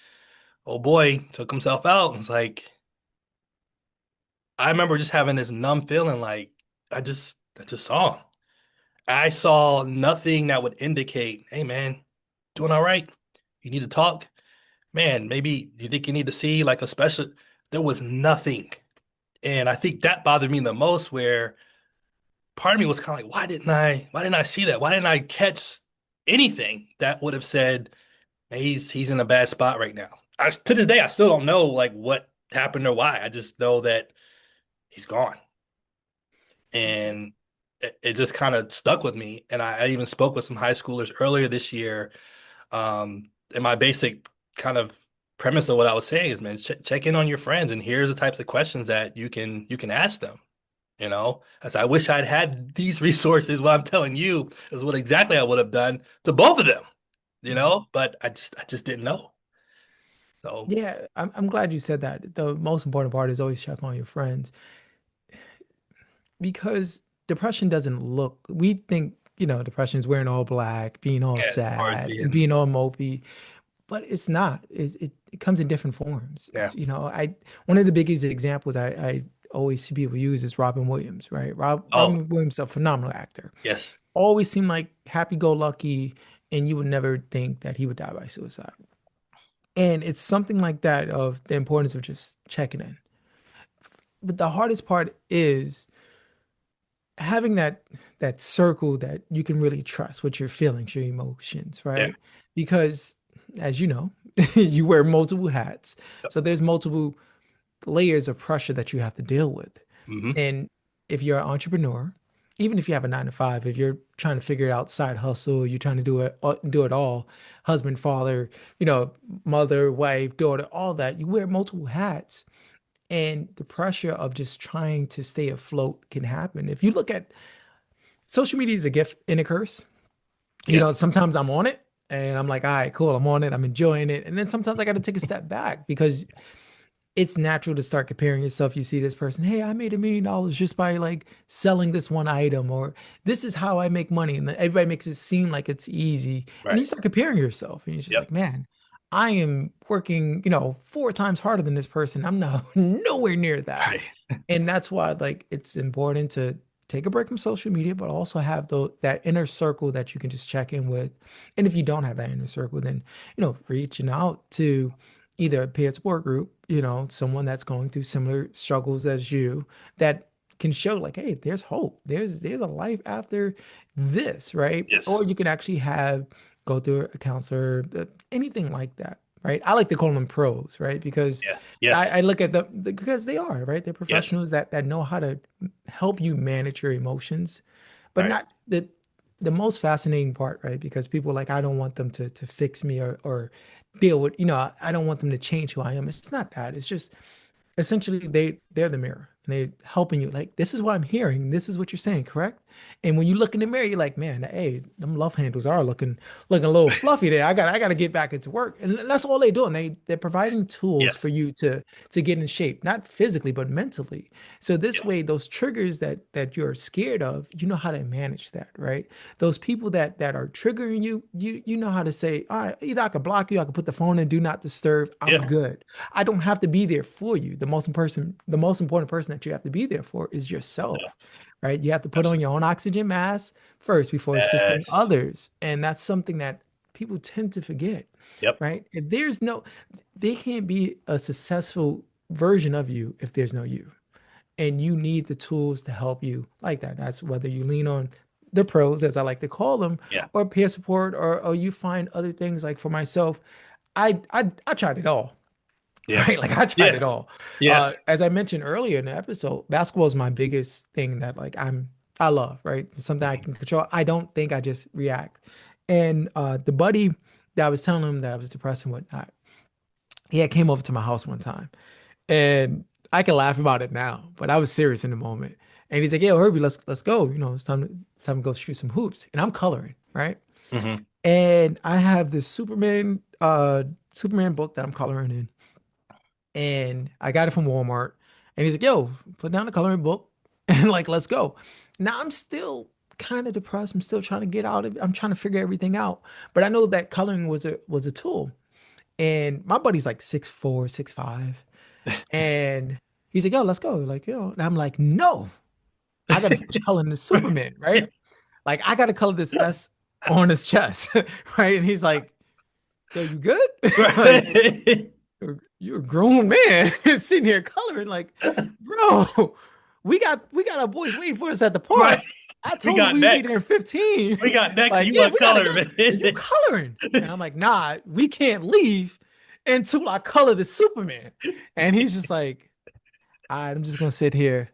Oh boy, took himself out. It's like, I remember just having this numb feeling like I just saw him. I saw nothing that would indicate, hey man, doing all right. You need to talk. Man, maybe you think you need to see like a special. There was nothing. And I think that bothered me the most, where part of me was kind of like, why didn't I see that? Why didn't I catch anything that would have said, hey, he's in a bad spot right now? To this day, I still don't know like what happened or why. I just know that he's gone. And it just kind of stuck with me. And I even spoke with some high schoolers earlier this year. And my basic kind of premise of what I was saying is, man, check in on your friends, and here's the types of questions that you can ask them. As I wish I'd had these resources. What I'm telling you is what exactly I would have done to both of them. But I just didn't know. So Yeah, I'm glad you said that. The most important part is always check on your friends because depression doesn't look, we think, depression is wearing all black, being all yeah, as far as sad, and being, being all mopey, but it's not. It comes in different forms. yeah. One of the biggest examples I always see people use is Robin Williams, right? Oh, Robin Williams, a phenomenal actor, yes. always seemed like happy-go-lucky, and you would never think that he would die by suicide. And it's something like that of the importance of just checking in. But the hardest part is having that circle that you can really trust with your feelings, your emotions, Yeah. right? Because as you know, you wear multiple hats. So there's multiple layers of pressure that you have to deal with. Hmm. And if you're an entrepreneur, even if you have a 9 to 5, if you're trying to figure out side hustle, you're trying to do it all, husband, father, mother, wife, daughter, all that, you wear multiple hats. And the pressure of just trying to stay afloat can happen. If you look at social media is a gift and a curse. Yes. Sometimes I'm on it and I'm like, all right, cool, I'm on it, I'm enjoying it. And then sometimes I got to take a step back because it's natural to start comparing yourself. You see this person, hey, I made $1 million just by like selling this one item, or this is how I make money. And then everybody makes it seem like it's easy. And Right. you start comparing yourself and you're just like, Yep. man, I am working, 4 times harder than this person. I'm not nowhere near that. Right. And that's why like it's important to take a break from social media, but also have that inner circle that you can just check in with. And if you don't have that inner circle, then, reaching out to either a peer support group, someone that's going through similar struggles as you that can show like, hey, there's hope. There's a life after this, right? Yes. Or you can actually go through a counselor, anything like that, right? I like to call them pros, right? Because Yeah. Yes. I look at them because they are, right? They're Yes. professionals that know how to help you manage your emotions, but Right. not the most fascinating part, right? Because people are like, I don't want them to fix me or deal with, I don't want them to change who I am. It's not that. It's just essentially they're the mirror and they're helping you like this is what I'm hearing, this is what you're saying, correct? And when you look in the mirror you're like, man, hey, them love handles are looking a little fluffy there. I gotta get back into work. And that's all they're doing. They're providing tools Yes. for you to get in shape, not physically but mentally. So this Yep. way those triggers that you're scared of, you know how to manage that, right? Those people that are triggering you, you know how to say, all right, either I could block you, I could put the phone in do not disturb, I'm Yeah. good. I don't have to be there for you. The most important person that you have to be there for is Yeah. yourself, right? You have to put on Absolutely. your own oxygen mask first before assisting Yes. others. And that's something that people tend to forget, Yep. right? They can't be a successful version of you if there's no you. And you need the tools to help you like that. That's whether you lean on the pros, as I like to call them, Yeah. or peer support, or you find other things like for myself, I tried it all. Yeah. Right? Like I tried Yeah. it all. Yeah. As I mentioned earlier in the episode, basketball is my biggest thing that like I love, right? It's something I Mhm. can control. I don't think I just react. And the buddy that I was telling him that I was depressed and whatnot, he had came over to my house one time. And I can laugh about it now, but I was serious in the moment. And he's like, "Yo, Herbie, let's go. It's time to go shoot some hoops." And I'm coloring, right? Mhm. And I have this Superman book that I'm coloring in. And I got it from Walmart. And he's like, "Yo, put down the coloring book and like let's go." Now I'm still kind of depressed. I'm still trying to get out of it. I'm trying to figure everything out. But I know that coloring was a tool. And my buddy's like 6'4", 6'5". And he's like, "Yo, let's go." Like, and I'm like, "No, I gotta finish coloring the Superman, right? Like I gotta color this S on his chest." Right? And he's like, "Yo, you good?" Like, Right. you're a grown man sitting here coloring, like, bro, we got our boys waiting for us at the Right. park. I We told him got we'd be there in next. 15. We got next. Like, You yeah, want we gotta color, go. And you man? coloring. And I'm like, nah, we can't leave until I color the Superman. And he's just like, all right, I'm just gonna sit here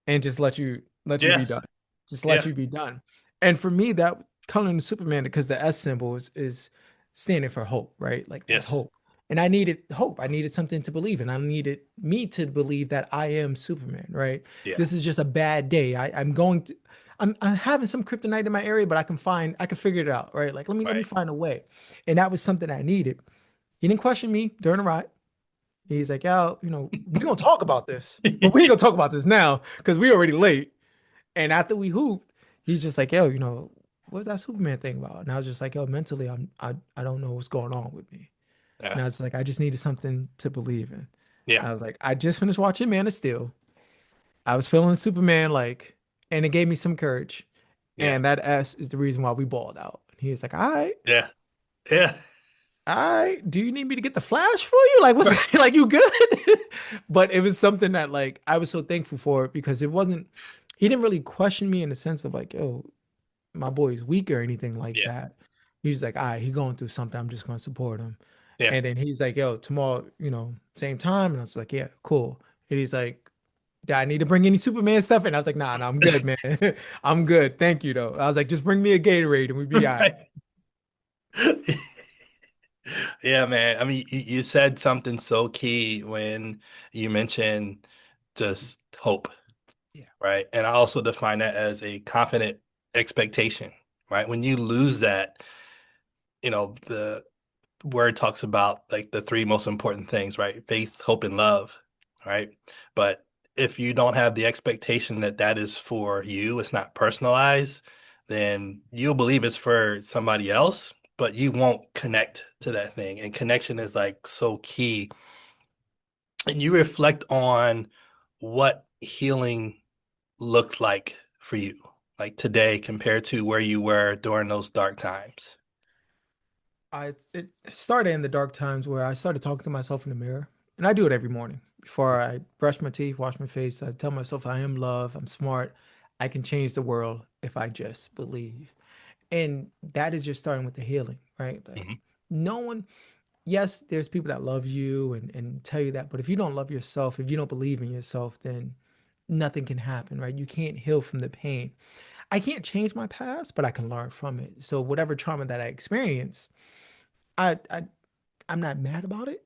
and just let you be Yeah. done. Just let Yeah. you be done. And for me, that coloring the Superman, because the S symbol is standing for hope, right? Like that Yes. hope. And I needed hope. I needed something to believe in. I needed me to believe that I am Superman, right? Yeah. This is just a bad day. I'm having some kryptonite in my area, but I can figure it out, right? Like let me Right. find a way. And that was something I needed. He didn't question me during the ride. He's like, "Yo, we're gonna talk about this, but we ain't gonna talk about this now because we already late." And after we hooped, he's just like, "Yo, what's that Superman thing about?" And I was just like, "Yo, mentally, I don't know what's going on with me." Yeah. And I was like, "I just needed something to believe in." Yeah. And I was like, "I just finished watching Man of Steel. I was feeling Superman like, and it gave me some courage. Yeah. And that S is the reason why we balled out." And he was like, Yeah. Yeah. all right, do you need me to get the flash for you? Like, what's like, you good?" But it was something that like I was so thankful for it because it wasn't. He didn't really question me in the sense of like, "Yo, my boy's weak" or anything like Yeah. that. He's like, "All right, he going through something. I'm just gonna support him." Yeah. And then he's like, "Yo, tomorrow, same time." And I was like, "Yeah, cool." And he's like, "Do I need to bring any Superman stuff?" And I was like, "Nah, I'm good, man. I'm good. Thank you, though." I was like, "Just bring me a Gatorade and we be all right." Right. Yeah, man. I mean, you said something so key when you mentioned just hope, Yeah. right? And I also define that as a confident expectation, right? When you lose that, the word talks about like the three most important things, right? Faith, hope, and love, right? But if you don't have the expectation that that is for you, it's not personalized, then you'll believe it's for somebody else, but you won't connect to that thing. And connection is like so key. And you reflect on what healing looks like for you, like today compared to where you were during those dark times? It started in the dark times where I started talking to myself in the mirror, and I do it every morning before I brush my teeth, wash my face. I tell myself I am love, I'm smart, I can change the world if I just believe. And that is just starting with the healing, right? Like Hmm. no one, yes, there's people that love you and tell you that, but if you don't love yourself, if you don't believe in yourself, then nothing can happen, right? You can't heal from the pain. I can't change my past, but I can learn from it. So whatever trauma that I experience, I, I I'm not mad about it.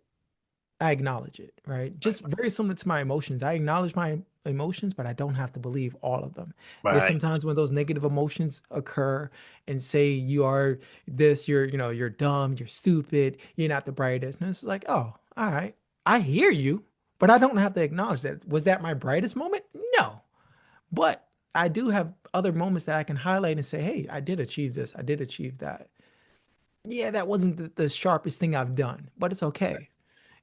I acknowledge it, right? Right. Just very similar to my emotions. I acknowledge my emotions, but I don't have to believe all of them. There's Right. sometimes when those negative emotions occur and say you are this, you're dumb, you're stupid, you're not the brightest. And it's like, oh, all right. I hear you, but I don't have to acknowledge that. Was that my brightest moment? No. But I do have other moments that I can highlight and say, hey, I did achieve this. I did achieve that. Yeah, that wasn't the sharpest thing I've done, but it's okay.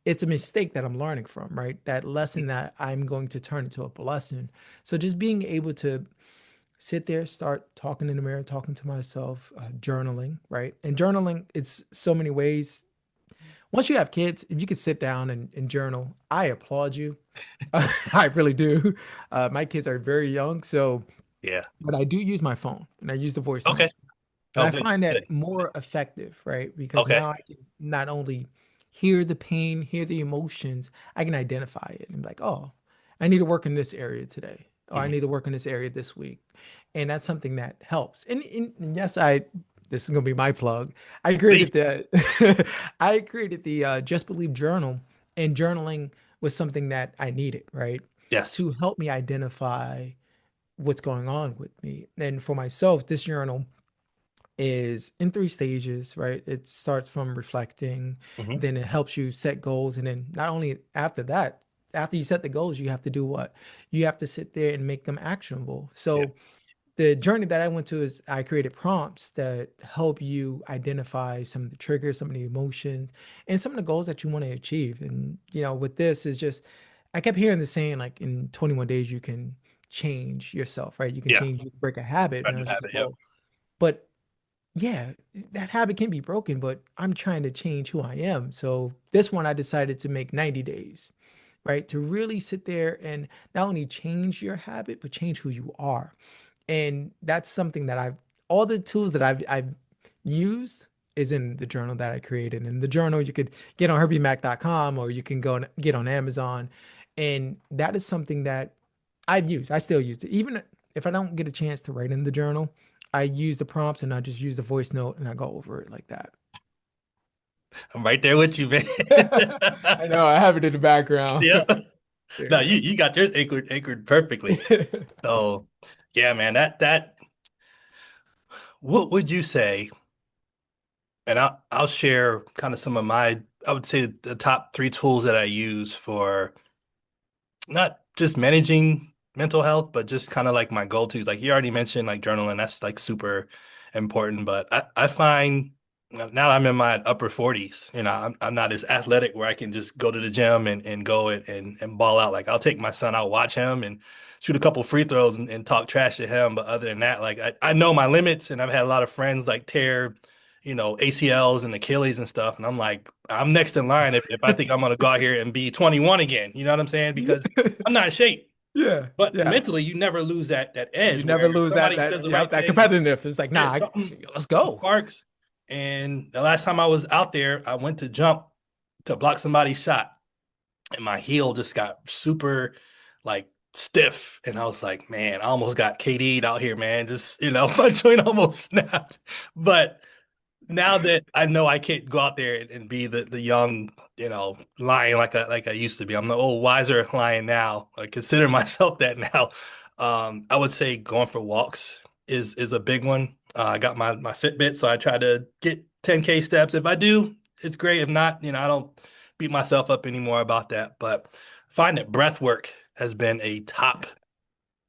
It's a mistake that I'm learning from, right? That lesson that I'm going to turn into a blessing. So just being able to sit there, start talking in the mirror, talking to myself, journaling, right? And journaling, it's so many ways. Once you have kids, if you could sit down and journal, I applaud you. I really do. My kids are very young, so Yeah. but I do use my phone and I use the voice Okay. note. And Oh, I good. find Good. that more effective, right? Because Okay. now I can not only hear the pain, hear the emotions, I can identify it and be like, oh, I need to work in this area today, or I Hmm. need to work in this area this week. And that's something that helps. And yes, this is gonna be my plug. I Please. created the I created the Just Believe journal, and journaling was something that I needed, right? Yes. To help me identify what's going on with me. And for myself, this journal is in three stages, right? It starts from reflecting, Hmm. then it helps you set goals, and then not only after that, after you set the goals, you have to do what? You have to sit there and make them actionable. Yeah. So the journey that I went to is I created prompts that help you identify some of the triggers, some of the emotions, and some of the goals that you want to achieve. And with this is just I kept hearing the saying like in 21 days you can change yourself, right? You can Yeah. change, you can break a habit. And I Random was just habit. like, Yep. well, but yeah, that habit can be broken, but I'm trying to change who I am. So this one I decided to make 90 days, right? To really sit there and not only change your habit, but change who you are. And that's something that all the tools that I've used is in the journal that I created. And the journal you could get on herbiemac.com or you can go and get on Amazon. And that is something that I've used. I still use it. Even if I don't get a chance to write in the journal, I use the prompts and I just use the voice note and I go over it like that. I'm right there with you, man. I know I have it in the background. Yeah. No, There you got yours anchored perfectly. you go. So, yeah, man, that what would you say? And I'll share kind of some of I would say the top three tools that I use for not just managing mental health, but just kind of like my go-tos. Like you already mentioned, like journaling, that's like super important. But I find now I'm in my upper 40s, I'm not as athletic where I can just go to the gym and go and ball out. Like I'll take my son, I'll watch him and shoot a couple free throws and talk trash to him. But other than that, like I know my limits and I've had a lot of friends like tear, ACLs and Achilles and stuff. And I'm like, I'm next in line if I think I'm gonna go out here and be 21 again. You know what I'm saying? Because I'm not in shape. Yeah, But yeah. mentally, you never lose that You edge never where lose that somebody says that the yeah right that thing, competitive. It's like, yeah, nah, something let's go. sparks. And the last time I was out there, I went to jump to block somebody's shot, and my heel just got super like stiff. And I was like, man, I almost got KD'd out here, man. Just, my joint almost snapped. But now that I know I can't go out there and be the young, lion like I used to be. I'm the old wiser lion now. I consider myself that now. I would say going for walks is a big one. I got my Fitbit, so I try to get 10K steps. If I do, it's great. If not, I don't beat myself up anymore about that. But I find that breath work has been a top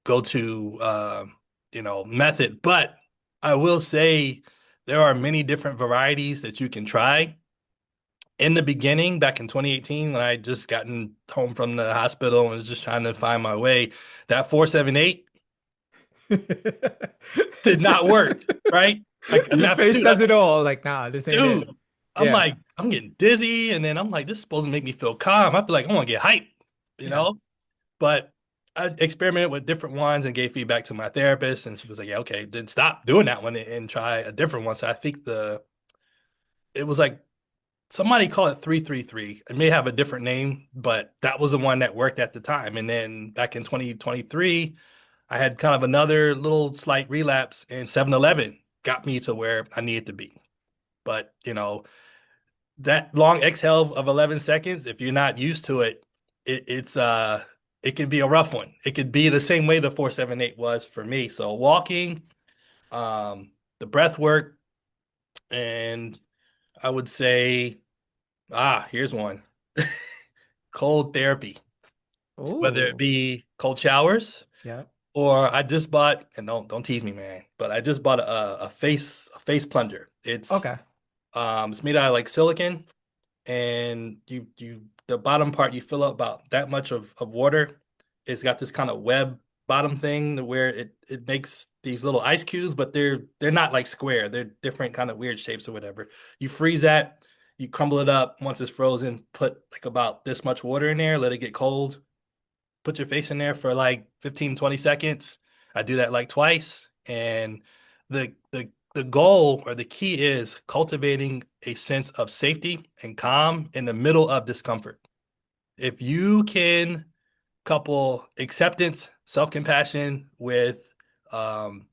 go-to method. But I will say there are many different varieties that you can try. In the beginning, back in 2018, when I had just gotten home from the hospital and was just trying to find my way, that 478 Did not work, right? Like, and Your that, face dude, says it all. Like, nah, this ain't it. dude, I'm Yeah, like, I'm getting dizzy, and then I'm like, this is supposed to make me feel calm. I feel like I want to get hyped, you yeah. know? But I experimented with different ones and gave feedback to my therapist, and she was like, yeah, okay, then stop doing that one and try a different one. So I think it was like somebody called it 333. It may have a different name, but that was the one that worked at the time. And then back in 2023, I had kind of another little slight relapse, and 7-Eleven got me to where I needed to be. But, that long exhale of 11 seconds, if you're not used to it, it can be a rough one. It could be the same way the 478 was for me. So walking, the breath work, and I would say, here's one. Cold therapy, whether it Oh, be cold showers yeah. or I just bought, and don't tease me, man, but I just bought a face plunger. Okay. It's made out of like silicon, and the bottom part you fill up about that much of water. It's got this kind of web bottom thing where it makes these little ice cubes, but they're not like square. They're different kind of weird shapes or whatever. You freeze that, you crumble it up. Once it's frozen, put like about this much water in there, let it get cold, put your face in there for like 15, 20 seconds. I do that like twice. And the goal or the key is cultivating a sense of safety and calm in the middle of discomfort. If you can couple acceptance, self-compassion with um,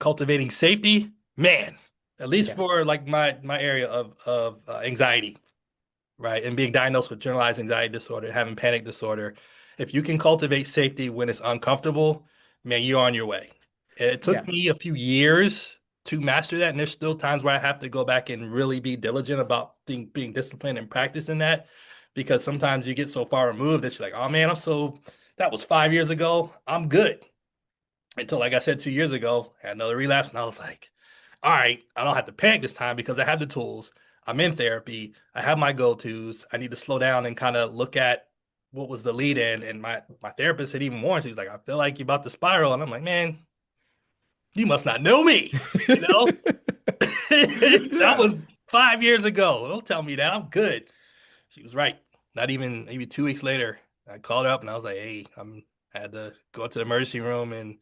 cultivating safety, man, at least Yeah. for like my area of anxiety, right? And being diagnosed with generalized anxiety disorder, having panic disorder. If you can cultivate safety when it's uncomfortable, man, you're on your way. And it Yeah. took me a few years to master that. And there's still times where I have to go back and really be diligent about being disciplined and practicing that because sometimes you get so far removed that you're like, oh man, that was 5 years ago. I'm good. Until, like I said, 2 years ago, I had another relapse, and I was like, all right, I don't have to panic this time because I have the tools. I'm in therapy. I have my go-tos. I need to slow down and kind of look at what was the lead in. And my therapist said even more. She's like, I feel like you're about to spiral. And I'm like, man, you must not know me. You know, that Yeah. was 5 years ago. Don't tell me that. I'm good. She was right. Not even maybe 2 weeks later, I called her up and I was like, "Hey, I had to go to the emergency room and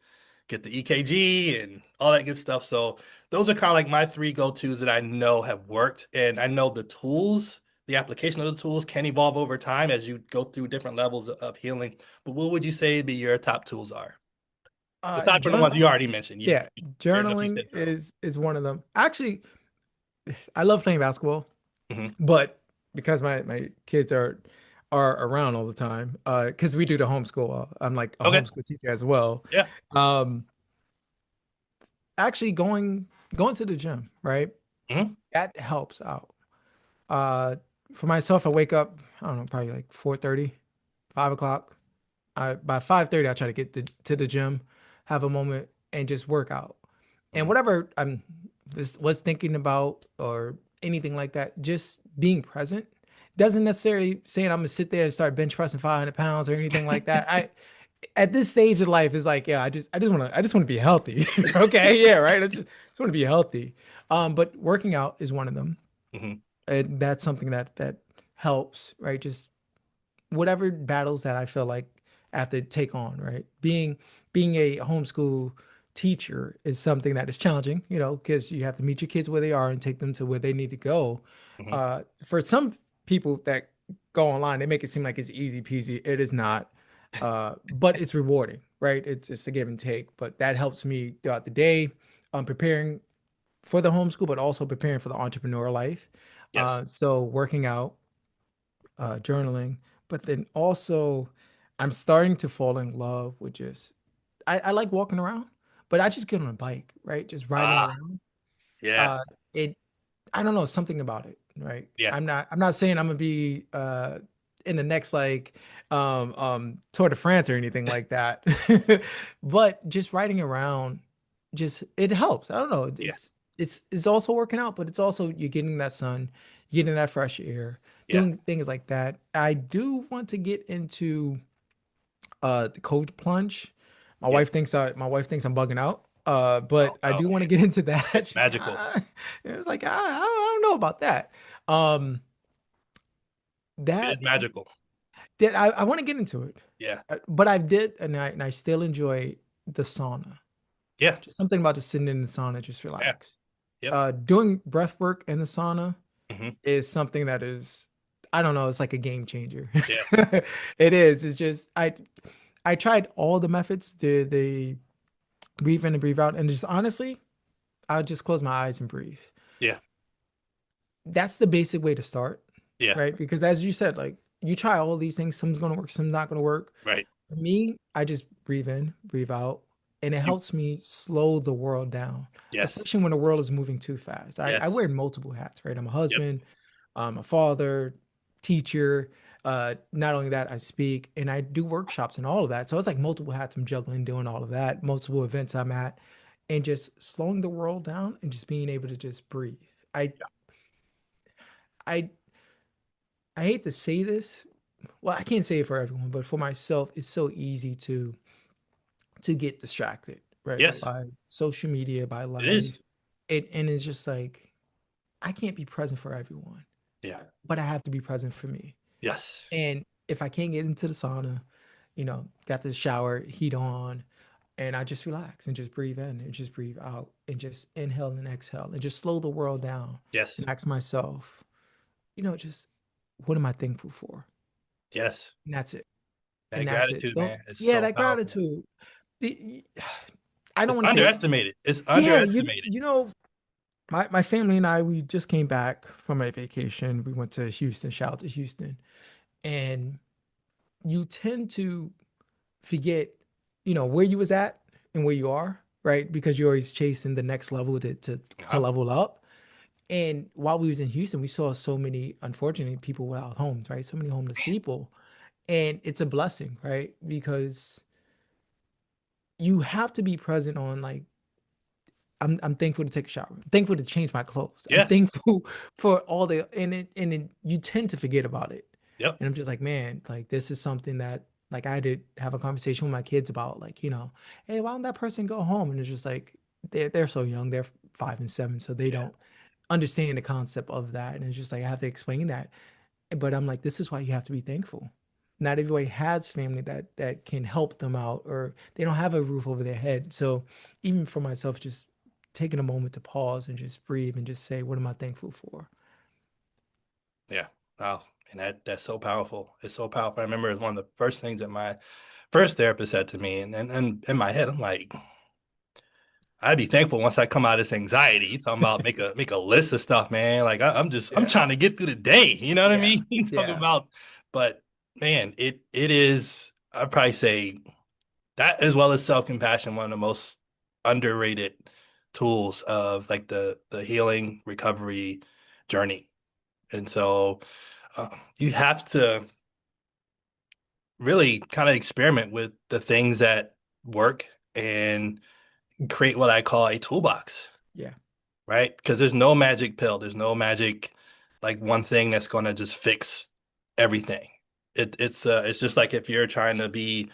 get the EKG and all that good stuff." So those are kind of like my three go-tos that I know have worked, and I know the tools, the application of the tools can evolve over time as you go through different levels of healing. But what would you say be your top tools are? Aside from the ones Journal. you already mentioned, Yeah, fair enough. You journaling said journal. is one of them. Actually, I love playing basketball, Hmm. but because my kids are around all the time, because we do the homeschool. I'm like a Okay. homeschool teacher as well. Yeah. Um, actually going to the gym, right? Hmm. That helps out. Uh, for myself, I wake up, I don't know, probably like 4:30, 5 o'clock. By 5:30, I try to get to the gym, have a moment, and just work out. And Hmm. whatever I'm was thinking about or anything like that, just being present doesn't necessarily saying I'm gonna sit there and start bench pressing 500 pounds or anything like that. I at this stage of life is like, yeah, I just want to be healthy. Okay, yeah, right. I just want to be healthy. But working out is one of them, Hmm. and that's something that helps, right? Just whatever battles that I feel like I have to take on, right? Being a homeschool teacher is something that is challenging, because you have to meet your kids where they are and take them to where they need to go. Hmm. For some people that go online, they make it seem like it's easy peasy. It is not, but it's rewarding, right? It's a give and take. But that helps me throughout the day, preparing for the homeschool, but also preparing for the entrepreneur life. Yes. So working out, journaling, but then also I'm starting to fall in love with just I like walking around, but I just get on a bike, right? Just riding Ah, around. yeah. Uh it I don't know, something about it, right? Yeah. I'm not saying I'm gonna be in the next like Tour de France or anything like that. But just riding around just it helps. I don't know. Yeah. It's also working out, but it's also you're getting that sun, you're getting that fresh air, Yeah. doing things like that. I do want to get into the cold plunge. Yeah. My wife thinks I'm bugging out. Oh But I no, do want to get into that. it's She's like, magical. it was like, I don't know about that. Um, It is that magical. that I want to get into it. Yeah. But I did, and I still enjoy the sauna. Yeah. Just something about just sitting in the sauna, just Yeah. relax. Yep. Doing breath work in the sauna Hmm. is something that is, I don't know, it's like a game changer. Yeah. It is. It's just I tried all the methods, the breathe in and breathe out, and just honestly, I would just close my eyes and breathe. Yeah. That's the basic way to start, Yeah. right? Because as you said, like you try all these things, some's gonna work, some's not gonna work. Right. For me, I just breathe in, breathe out, and it You, helps me slow the world down, yes. especially when the world is moving too fast. I Yes. wear multiple hats, right? I'm a Yep. husband, I'm a father, teacher. Not only that, I speak and I do workshops and all of that. So it's like multiple hats I'm juggling, doing all of that, multiple events I'm at, and just slowing the world down and just being able to just breathe. I I I hate to say this. Well, I can't say it for everyone, but for myself, it's so easy to get distracted, right? Yes. By social media, by It life. is. And it's just like I can't be present for everyone, Yeah. but I have to be present for me. Yes. And if I can't get into the sauna, got the shower heat on, and I just relax and just breathe in and just breathe out and just inhale and exhale and just slow the world down Yes. and ask myself, just what am I thankful for? Yes. And that's it. That And that's it. gratitude, Don't, man, is yeah, so that powerful. gratitude. The, I don't It's want to say, underestimated. It's yeah, underestimated. my family and I, we just came back from a vacation. We went to Houston, shout out to Houston. And you tend to forget, where you was at and where you are, right? Because you're always chasing the next level to Uh-huh. level up. And while we was in Houston, we saw so many, unfortunately, people without homes, right? So many homeless people. And it's a blessing, right? Because you have to be present on like I'm thankful to take a shower. I'm thankful to change my clothes. I'm Yeah. thankful for all the and you tend to forget about it. Yep. And I'm just like, man, like this is something that like I did have a conversation with my kids about, like, hey, why don't that person go home? And it's just like they're so young, they're 5 and 7, so they Yeah. don't understand the concept of that. And it's just like I have to explain that. But I'm like, this is why you have to be thankful. Not everybody has family that can help them out, or they don't have a roof over their head. So even for myself, just taking a moment to pause and just breathe and just say, what am I thankful for? Yeah. Wow. And that's so powerful. It's so powerful. I remember it's one of the first things that my first therapist said to me, and in my head, I'm like, I'd be thankful once I come out of this anxiety. You talking about make a list of stuff, man. Like I'm Yeah. trying to get through the day. You know what I Yeah. mean? You talk Yeah. about, but man, it is. I'd probably say that as well as self-compassion, one of the most underrated tools of like the healing recovery journey. And so you have to really kind of experiment with the things that work and create what I call a toolbox, Yeah. right? Because there's no magic pill. There's no magic like one thing that's going to just fix everything. It's just like if you're trying to be,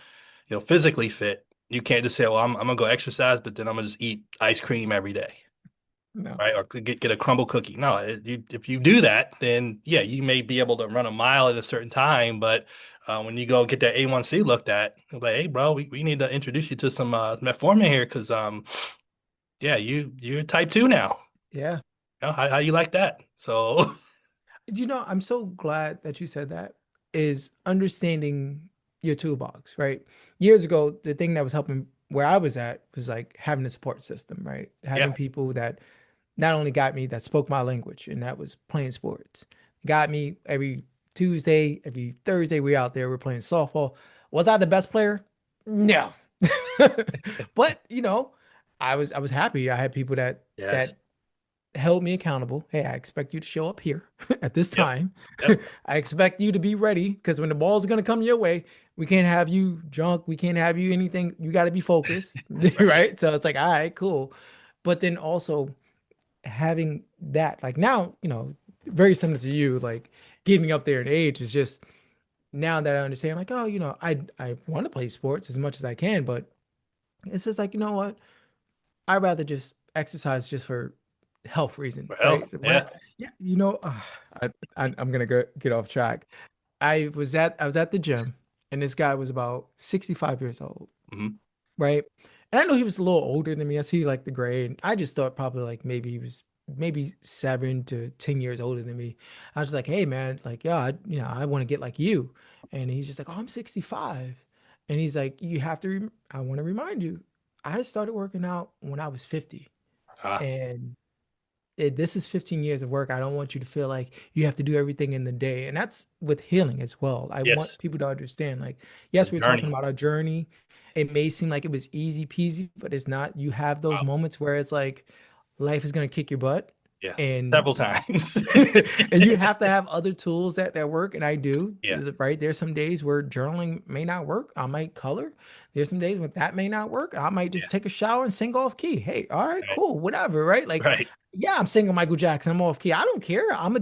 physically fit, you can't just say, "Well, I'm gonna go exercise, but then I'm gonna just eat ice cream every day." No. Right? Or could get a crumble cookie. No, if you do that, then yeah, you may be able to run a mile at a certain time, but when you go get that A1C looked at, like, hey, bro, we need to introduce you to some metformin here because yeah, you're type 2 now. Yeah. How you like that? So I'm so glad that you said that, is understanding your toolbox, right? Years ago, the thing that was helping where I was at was like having a support system, right? yeah, Having people that not only got me, that spoke my language, and that was playing sports. Got me every Tuesday, every Thursday, we out there, we're playing softball. Was I the best player? No. But I was happy. I had people that yes, that held me accountable. Hey, I expect you to show up here at this yep, time. yep, I expect you to be ready because when the ball's going to come your way, we can't have you drunk. We can't have you anything. You got to be focused. right, Right. So it's like, all right, cool. But then also having that, like now, very similar to you, like getting up there in age is just now that I understand, like, oh, I want to play sports as much as I can, but It's just like, you know what? I'd rather just exercise just for health reason, Well, right? yeah. Yeah, I, I'm gonna get off track. I was at the gym, and this guy was about 65 years old, Hmm. right? And I know he was a little older than me. I see like the grade. I just thought probably like maybe he was maybe 7 to 10 years older than me. I was just like, hey man, like yeah, I want to get like you. And he's just like, oh, I'm 65. And he's like, you have to. I want to remind you, I started working out when I was 50, Ah, and this is 15 years of work. I don't want you to feel like you have to do everything in the day. And that's with healing as well. I want yes. people to understand, like, The yes, we're talking journey. about our journey. It may seem like it was easy peasy, but it's not. You have those Wow. moments where it's like life is going to kick your butt, Yeah. and Several times. and you have to have other tools that work. And I do, Yeah. right? There's some days where journaling may not work. I might color. There's some days when that may not work. I might Yeah. just take a shower and sing off key. Hey, all right, Right. cool, whatever, right? Like, Right. yeah, I'm singing Michael Jackson. I'm off key. I don't care. I'm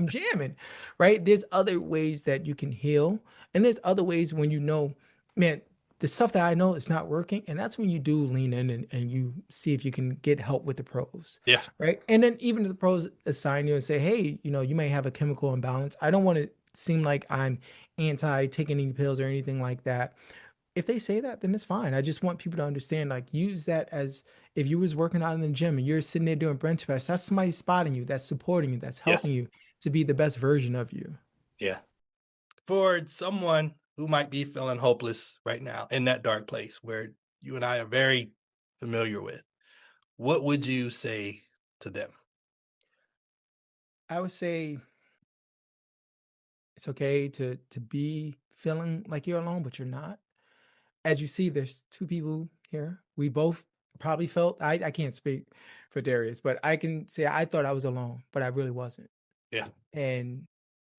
jamming, right? There's other ways that you can heal, and there's other ways when you know, man, the stuff that I know is not working, and that's when you do lean in and you see if you can get help with the pros, Yeah. right? And then even if the pros assign you and say, hey, you may have a chemical imbalance. I don't want to seem like I'm anti taking any pills or anything like that. If they say that, then it's fine. I just want people to understand, like, use that as if you was working out in the gym and you're sitting there doing bench press, that's somebody spotting you, that's supporting you, that's Yeah. helping you to be the best version of you. Yeah. For someone who might be feeling hopeless right now in that dark place where you and I are very familiar with, what would you say to them? I would say it's okay to be feeling like you're alone, but you're not. As you see, there's two people here. We both probably felt, I can't speak for Darius, but I can say I thought I was alone, but I really wasn't. Yeah. And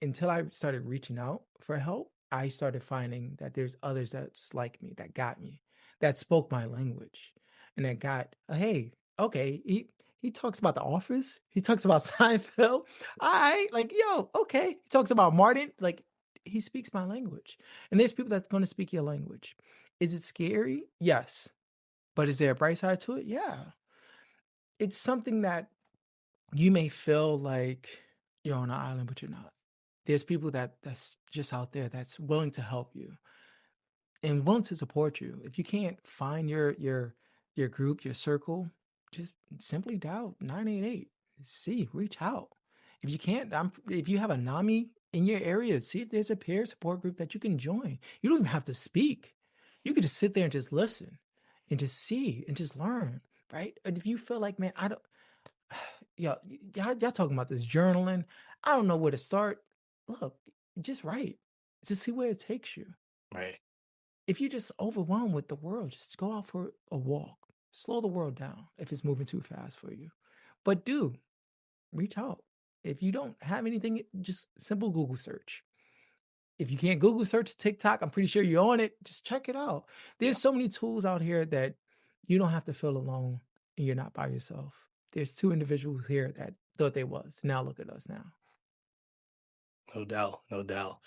until I started reaching out for help, I started finding that there's others that's like me, that got me, that spoke my language, and that got, hey, okay, he talks about The Office, he talks about Seinfeld. I like, yo, okay. He talks about Martin, like he speaks my language. And there's people that's going to speak your language. Is it scary? Yes. But is there a bright side to it? Yeah. It's something that you may feel like you're on an island, but you're not. There's people that's just out there that's willing to help you and willing to support you. If you can't find your group, your circle, just simply dial 988. See, reach out. If you can't, if you have a NAMI in your area, see if there's a peer support group that you can join. You don't even have to speak. You could just sit there and just listen and just see and just learn, right? And if you feel like, man, I don't, yeah, y'all talking about this journaling. I don't know where to start. Look, just write. Just see where it takes you. Right. If you're just overwhelmed with the world, just go out for a walk. Slow the world down if it's moving too fast for you. But do reach out. If you don't have anything, just simple Google search. If you can't Google search TikTok, I'm pretty sure you're on it. Just check it out. Yeah. There's so many tools out here that you don't have to feel alone and you're not by yourself. There's two individuals here that thought they was. Now look at us now. No doubt. No doubt.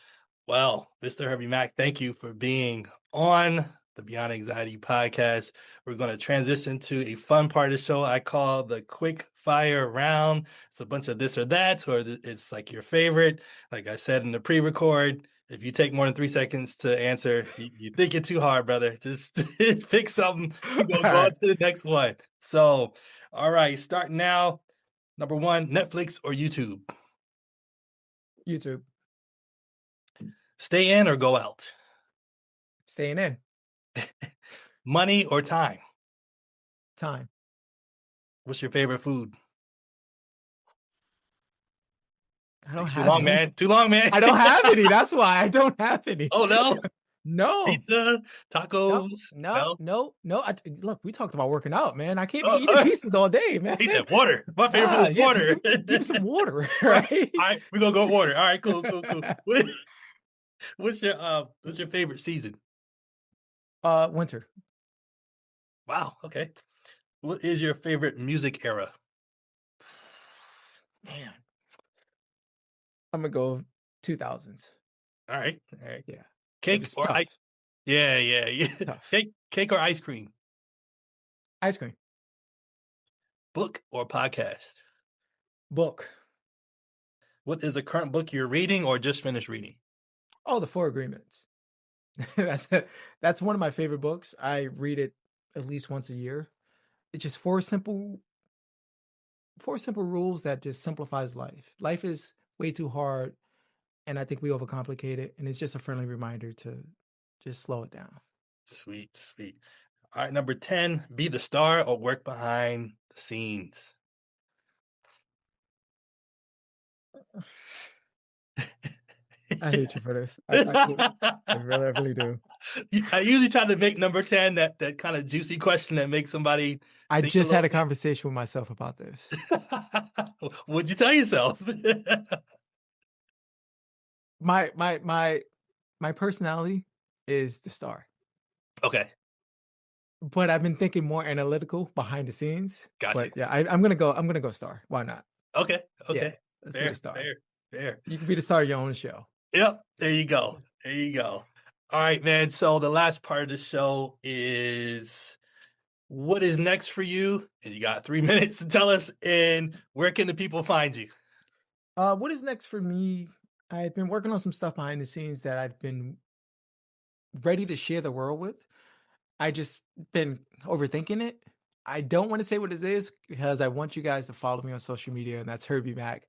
Well, Mr. Herbie Mack, thank you for being on the Beyond Anxiety podcast. We're going to transition to a fun part of the show I call the quick fire round. It's a bunch of this or that, or it's like your favorite. Like I said in the pre-record, if you take more than 3 seconds to answer, you think it too hard, brother. Just pick something. We're going to All go on right. to the next one. So, all right, starting now. Number one, Netflix or YouTube? YouTube. Stay in or go out? Staying in. Money or time? Time. What's your favorite food? I don't Take too have long, any. man. Too long, man. I don't have any. That's why I don't have any. Oh no. No. Pizza, No, tacos. no, No. no, no. Look, we talked about working out, man. I can't be Oh, eating pieces all day, man. he said water. My favorite food Nah, is yeah, just water. give me some water, All right? right, we're gonna go with water. All right, cool, cool, cool. What's your favorite season? Winter. Wow, okay. What is your favorite music era? Man, I'm gonna go 2000s. All right, all right. Yeah, it Cake was or ice? tough, Yeah, yeah, yeah. tough. Cake or ice cream? Ice cream. Book or podcast? Book. What is a current book you're reading or just finished reading? Oh, the Four Agreements. That's one of my favorite books. I read it at least once a year. It's just four simple rules that just simplifies life. Life is way too hard, and I think we overcomplicate it. And it's just a friendly reminder to just slow it down. Sweet, sweet. All right, number 10, be the star or work behind the scenes. I hate you for this. I really do. I usually try to make number 10 that kind of juicy question that makes somebody I think just had a bit. conversation with myself about this. What'd you tell yourself? My personality is the star, Okay, but I've been thinking more analytical behind the scenes. got you. But yeah, I'm gonna go star. Why not? Okay, Yeah, okay. let's be the star. Fair. You can be the star of your own show. Yep, there you go. All right, man. So the last part of the show is what is next for you? And you got 3 minutes to tell us, and where can the people find you? What is next for me? I've been working on some stuff behind the scenes that I've been ready to share the world with. I just been overthinking it. I don't want to say what it is because I want you guys to follow me on social media, and that's Herbie Mack.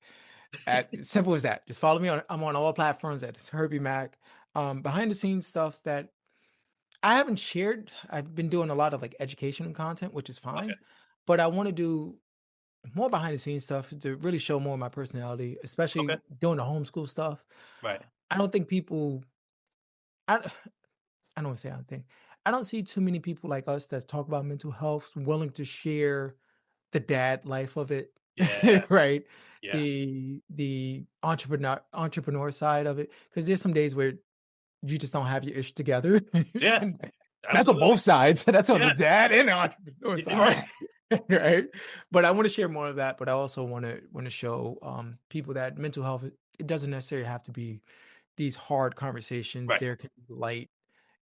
Simple as that. Just follow me I'm on all platforms. That's Herbie Mack. Behind the scenes stuff that I haven't shared. I've been doing a lot of like educational content, which is fine, Okay, but I want to do more behind the scenes stuff to really show more of my personality, especially okay, doing the homeschool stuff. right. I don't think people, I, I don't want to say I don't think, I don't see too many people like us that talk about mental health willing to share the dad life of it, Yeah, right? yeah, The entrepreneur side of it, because there's some days where you just don't have your ish together. yeah, That's on both absolutely. sides. That's on the Yeah, dad and the entrepreneur side, right, right? But I want to share more of that. But I also want to show people that mental health, it doesn't necessarily have to be these hard conversations. right, There can be light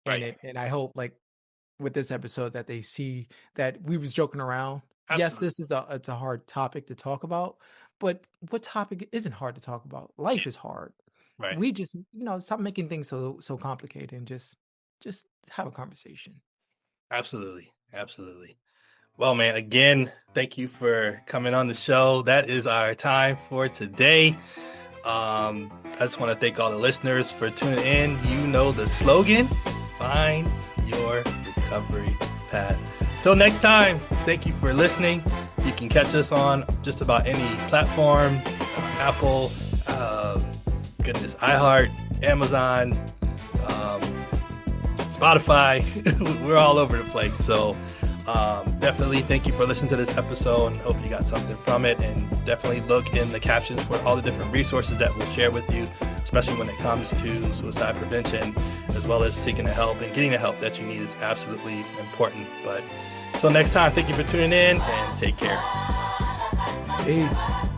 in right. it, and I hope like with this episode that they see that we was joking around. Yes, Absolutely. this is it's a hard topic to talk about, but what topic isn't hard to talk about? Yeah, Life is hard. right. We just stop making things so complicated and just have a conversation. Absolutely. Well, man, again, thank you for coming on the show. That is our time for today. I just want to thank all the listeners for tuning in. You know the slogan, find your recovery path. Till next time, thank you for listening. You can catch us on just about any platform, Apple, iHeart, Amazon, Spotify. We're all over the place. So definitely thank you for listening to this episode. Hope you got something from it, and definitely look in the captions for all the different resources that we'll share with you, especially when it comes to suicide prevention, as well as seeking the help and getting the help that you need is absolutely important. But until next time, thank you for tuning in and take care. Peace.